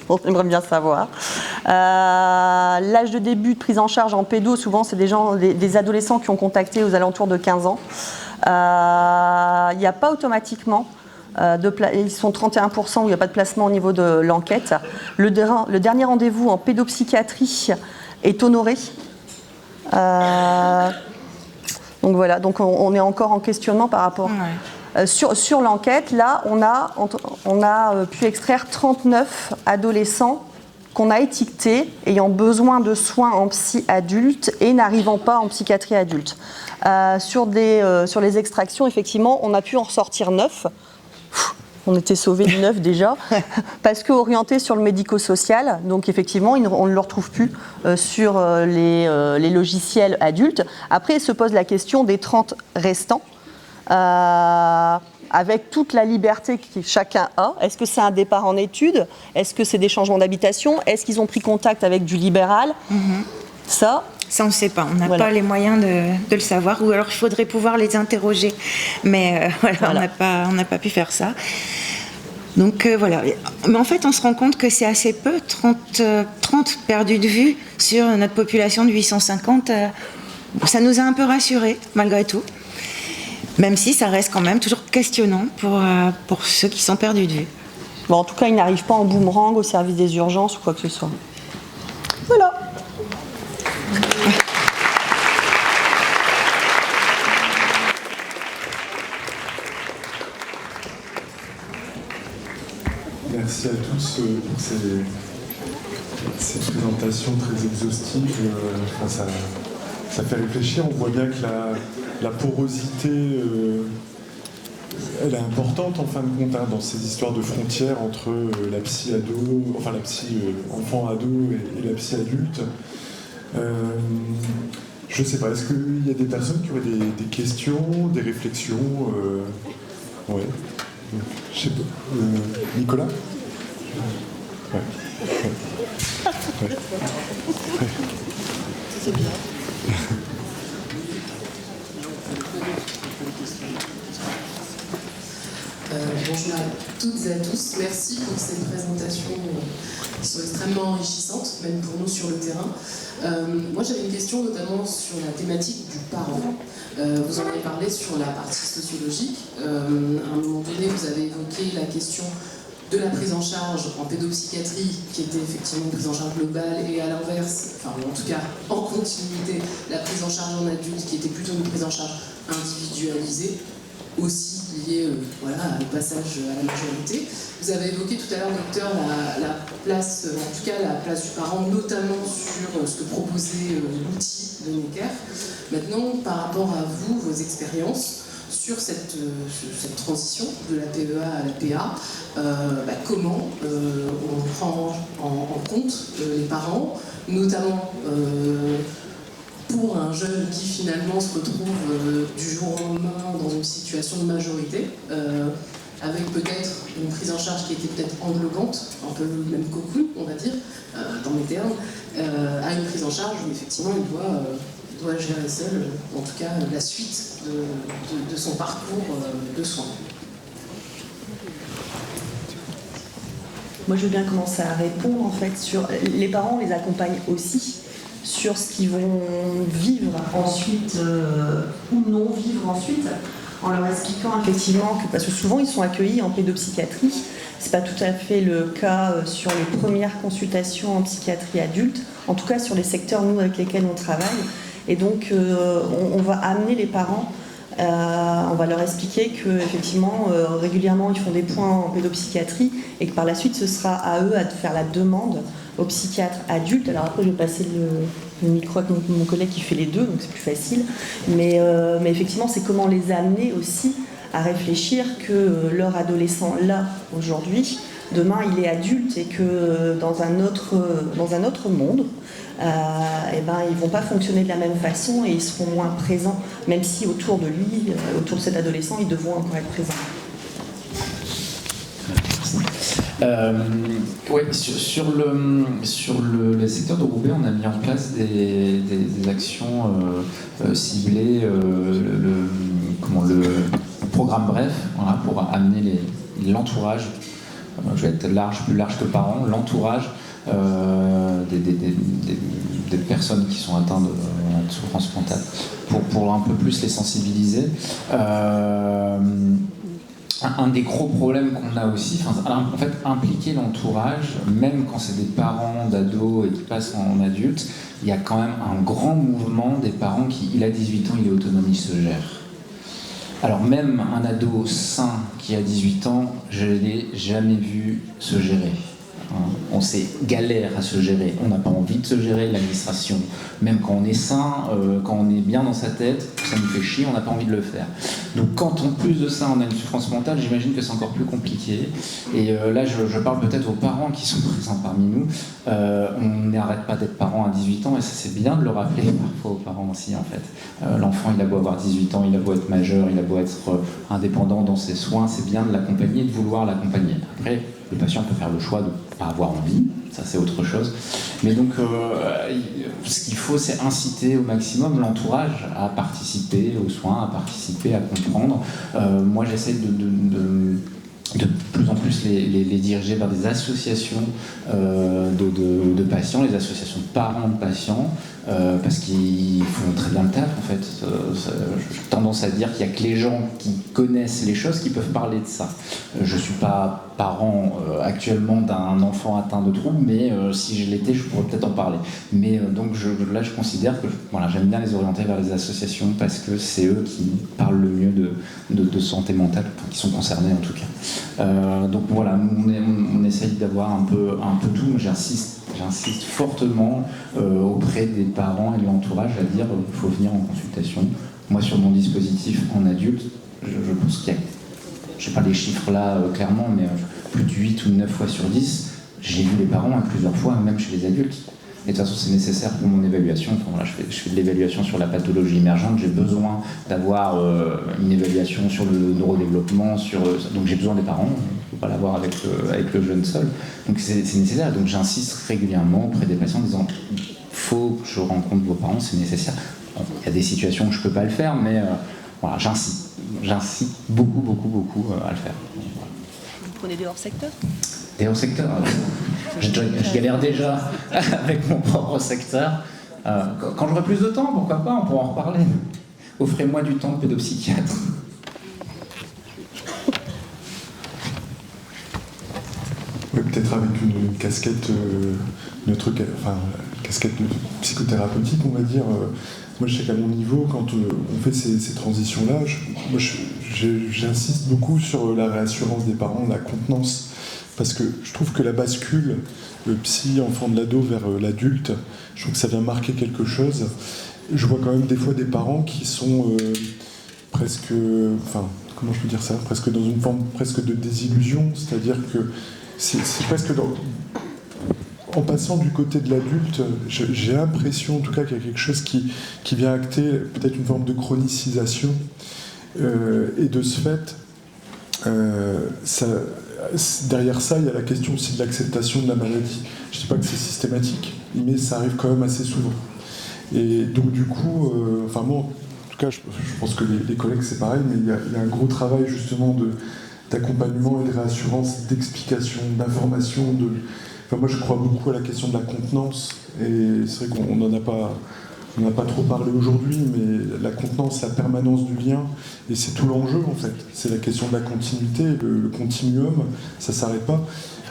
On aimerait bien savoir. L'âge de début de prise en charge en pédo, souvent c'est des adolescents qui ont contacté aux alentours de 15 ans. Il n'y a pas automatiquement ils sont 31% où il n'y a pas de placement au niveau de l'enquête. Le dernier rendez-vous en pédopsychiatrie est honoré. Donc voilà, donc on est encore en questionnement par rapport. Ouais. Sur l'enquête, là, on a pu extraire 39 adolescents qu'on a étiquetés ayant besoin de soins en psy adulte et n'arrivant pas en psychiatrie adulte. Sur les extractions, effectivement, on a pu en ressortir 9. On était sauvés de 9 déjà, parce qu'orientés sur le médico-social, donc effectivement, on ne le retrouve plus sur les logiciels adultes. Après, se pose la question des 30 restants, avec toute la liberté que chacun a. Est-ce que c'est un départ en études ? Est-ce que c'est des changements d'habitation ? Est-ce qu'ils ont pris contact avec du libéral ? Ça, on ne sait pas, on n'a pas les moyens de le savoir, ou alors il faudrait pouvoir les interroger. Mais voilà. On n'a pas pu faire ça. Donc voilà. Mais en fait, on se rend compte que c'est assez peu, 30 perdus de vue sur notre population de 850. Ça nous a un peu rassurés, malgré tout. Même si ça reste quand même toujours questionnant pour ceux qui sont perdus de vue. Bon, en tout cas, ils n'arrivent pas en boomerang au service des urgences ou quoi que ce soit. Voilà. Merci à tous pour ces présentations très exhaustives. Ça fait réfléchir. On voit bien que la porosité, elle est importante en fin de compte dans ces histoires de frontières entre la psy ado, enfin la psy enfant ado et la psy adulte. Je ne sais pas, est-ce qu'il y a des personnes qui auraient des questions, des réflexions ouais. Je sais pas. Nicolas ? Ouais. C'est bien. Bonjour à toutes et à tous. Merci pour ces présentations qui sont extrêmement enrichissantes, même pour nous sur le terrain. Moi, j'avais une question notamment sur la thématique du parent. Vous en avez parlé sur la partie sociologique. À un moment donné, vous avez évoqué la question de la prise en charge en pédopsychiatrie, qui était effectivement une prise en charge globale, et à l'inverse, enfin en tout cas en continuité, la prise en charge en adulte, qui était plutôt une prise en charge individualisée, aussi liée au passage à la majorité. Vous avez évoqué tout à l'heure, docteur, la place, en tout cas la place du parent, notamment sur ce que proposait l'outil de Necker. Maintenant, par rapport à vous, vos expériences, sur cette transition de la PEA à la PA, comment on prend en compte les parents, notamment pour un jeune qui finalement se retrouve du jour au lendemain dans une situation de majorité, avec peut-être une prise en charge qui était peut-être englobante, un peu le même cocoon, on va dire, dans mes termes, à une prise en charge où effectivement il doit gérer seul, en tout cas, la suite de son parcours de soins. Moi, je veux bien commencer à répondre, en fait, sur... Les parents, on les accompagne aussi sur ce qu'ils vont vivre ensuite, ou non vivre ensuite, en leur expliquant effectivement que, parce que souvent, ils sont accueillis en pédopsychiatrie. C'est pas tout à fait le cas sur les premières consultations en psychiatrie adulte, en tout cas sur les secteurs, nous, avec lesquels on travaille. Et donc, on va amener les parents, on va leur expliquer qu'effectivement, régulièrement, ils font des points en pédopsychiatrie et que par la suite, ce sera à eux à faire la demande au psychiatre adulte. Alors après, je vais passer le micro à mon collègue qui fait les deux, donc c'est plus facile. Mais effectivement, c'est comment les amener aussi à réfléchir que leur adolescent, là, aujourd'hui, demain, il est adulte et que dans un autre monde, ils vont pas fonctionner de la même façon et ils seront moins présents, même si autour de lui, autour de cet adolescent, ils devront encore être présents. Sur le secteur de Roubaix, on a mis en place des actions ciblées, le programme Bref, voilà, pour amener l'entourage, je vais être plus large que parents, l'entourage des personnes qui sont atteintes de souffrance mentale, pour un peu plus les sensibiliser. Un des gros problèmes qu'on a aussi, en fait, impliquer l'entourage, même quand c'est des parents d'ados et qui passent en adultes, il y a quand même un grand mouvement des parents il a 18 ans, il est autonome, il se gère. Alors même un ado sain qui a 18 ans, je ne l'ai jamais vu se gérer. On s'est galère à se gérer, on n'a pas envie de se gérer, l'administration, même quand on est sain, quand on est bien dans sa tête, ça nous fait chier, on n'a pas envie de le faire. Donc quand en plus de ça on a une souffrance mentale, j'imagine que c'est encore plus compliqué. Et là je parle peut-être aux parents qui sont présents parmi nous, on n'arrête pas d'être parent à 18 ans et ça c'est bien de le rappeler parfois aux parents aussi en fait. L'enfant il a beau avoir 18 ans, il a beau être majeur, il a beau être indépendant dans ses soins, c'est bien de l'accompagner et de vouloir l'accompagner. Après, le patient peut faire le choix de ne pas avoir envie, ça c'est autre chose. Mais donc, ce qu'il faut, c'est inciter au maximum l'entourage à participer aux soins, à participer, à comprendre. Moi, j'essaie de plus en plus les diriger vers des associations de patients, les associations de parents de patients, parce qu'ils font très bien le taf en fait. J'ai tendance à dire qu'il n'y a que les gens qui connaissent les choses qui peuvent parler de ça. Je ne suis pas parent actuellement d'un enfant atteint de troubles, mais si je l'étais, je pourrais peut-être en parler. Mais donc là, je considère que j'aime bien les orienter vers les associations parce que c'est eux qui parlent le mieux de santé mentale, qui sont concernés en tout cas. Donc voilà, on essaye d'avoir un peu tout. J'insiste fortement auprès des parents et de l'entourage à dire qu'il faut venir en consultation. Moi, sur mon dispositif en adulte, je pense qu'il y a, je n'ai pas les chiffres là clairement, mais plus de 8 ou 9 fois sur 10, j'ai vu les parents plusieurs fois, même chez les adultes. Et de toute façon, c'est nécessaire pour mon évaluation. Enfin, voilà, je fais de l'évaluation sur la pathologie émergente. J'ai besoin d'avoir une évaluation sur le neurodéveloppement. Donc j'ai besoin des parents. Il ne faut pas l'avoir avec le jeune seul. Donc c'est nécessaire. Donc j'insiste régulièrement auprès des patients en disant il faut que je rencontre vos parents, c'est nécessaire. Bon, il y a des situations où je ne peux pas le faire, mais voilà, j'incite beaucoup à le faire. Voilà. Vous prenez des hors-secteurs ? Des hors-secteurs, je galère déjà avec mon propre secteur. Quand j'aurai plus de temps, pourquoi pas, on pourra en reparler. Offrez-moi du temps de pédopsychiatre. Oui, peut-être avec une casquette, casquette psychothérapeutique, on va dire. Moi, je sais qu'à mon niveau, quand on fait ces transitions-là, j'insiste beaucoup sur la réassurance des parents, la contenance. Parce que je trouve que la bascule, le psy, enfant de l'ado vers l'adulte, je trouve que ça vient marquer quelque chose. Je vois quand même des fois des parents qui sont presque, enfin, comment je peux dire ça, presque dans une forme presque de désillusion, c'est-à-dire que c'est presque en passant du côté de l'adulte, j'ai l'impression en tout cas qu'il y a quelque chose qui vient acter peut-être une forme de chronicisation, et de ce fait, derrière ça, il y a la question aussi de l'acceptation de la maladie. Je ne dis pas que c'est systématique, mais ça arrive quand même assez souvent. Et donc du coup, enfin moi, en tout cas, je pense que les collègues c'est pareil, mais il y a un gros travail justement d'accompagnement et de réassurance, d'explication, d'information. Enfin, moi je crois beaucoup à la question de la contenance, et c'est vrai qu'on n'en a pas trop parlé aujourd'hui, mais la contenance, la permanence du lien, et c'est tout l'enjeu en fait. C'est la question de la continuité, le continuum, ça ne s'arrête pas.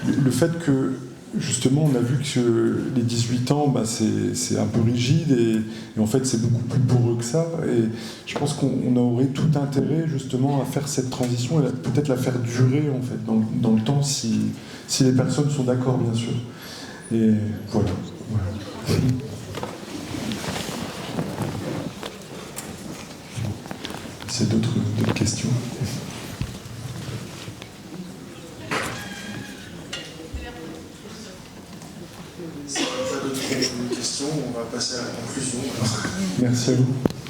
Le fait que justement, on a vu que les 18 ans, c'est un peu rigide et en fait, c'est beaucoup plus poreux que ça. Et je pense qu'on aurait tout intérêt justement à faire cette transition et peut-être la faire durer en fait dans le temps si les personnes sont d'accord, bien sûr. Et voilà. C'est d'autres questions. Si on n'a pas d'autres questions, on va passer à la conclusion. Merci à vous.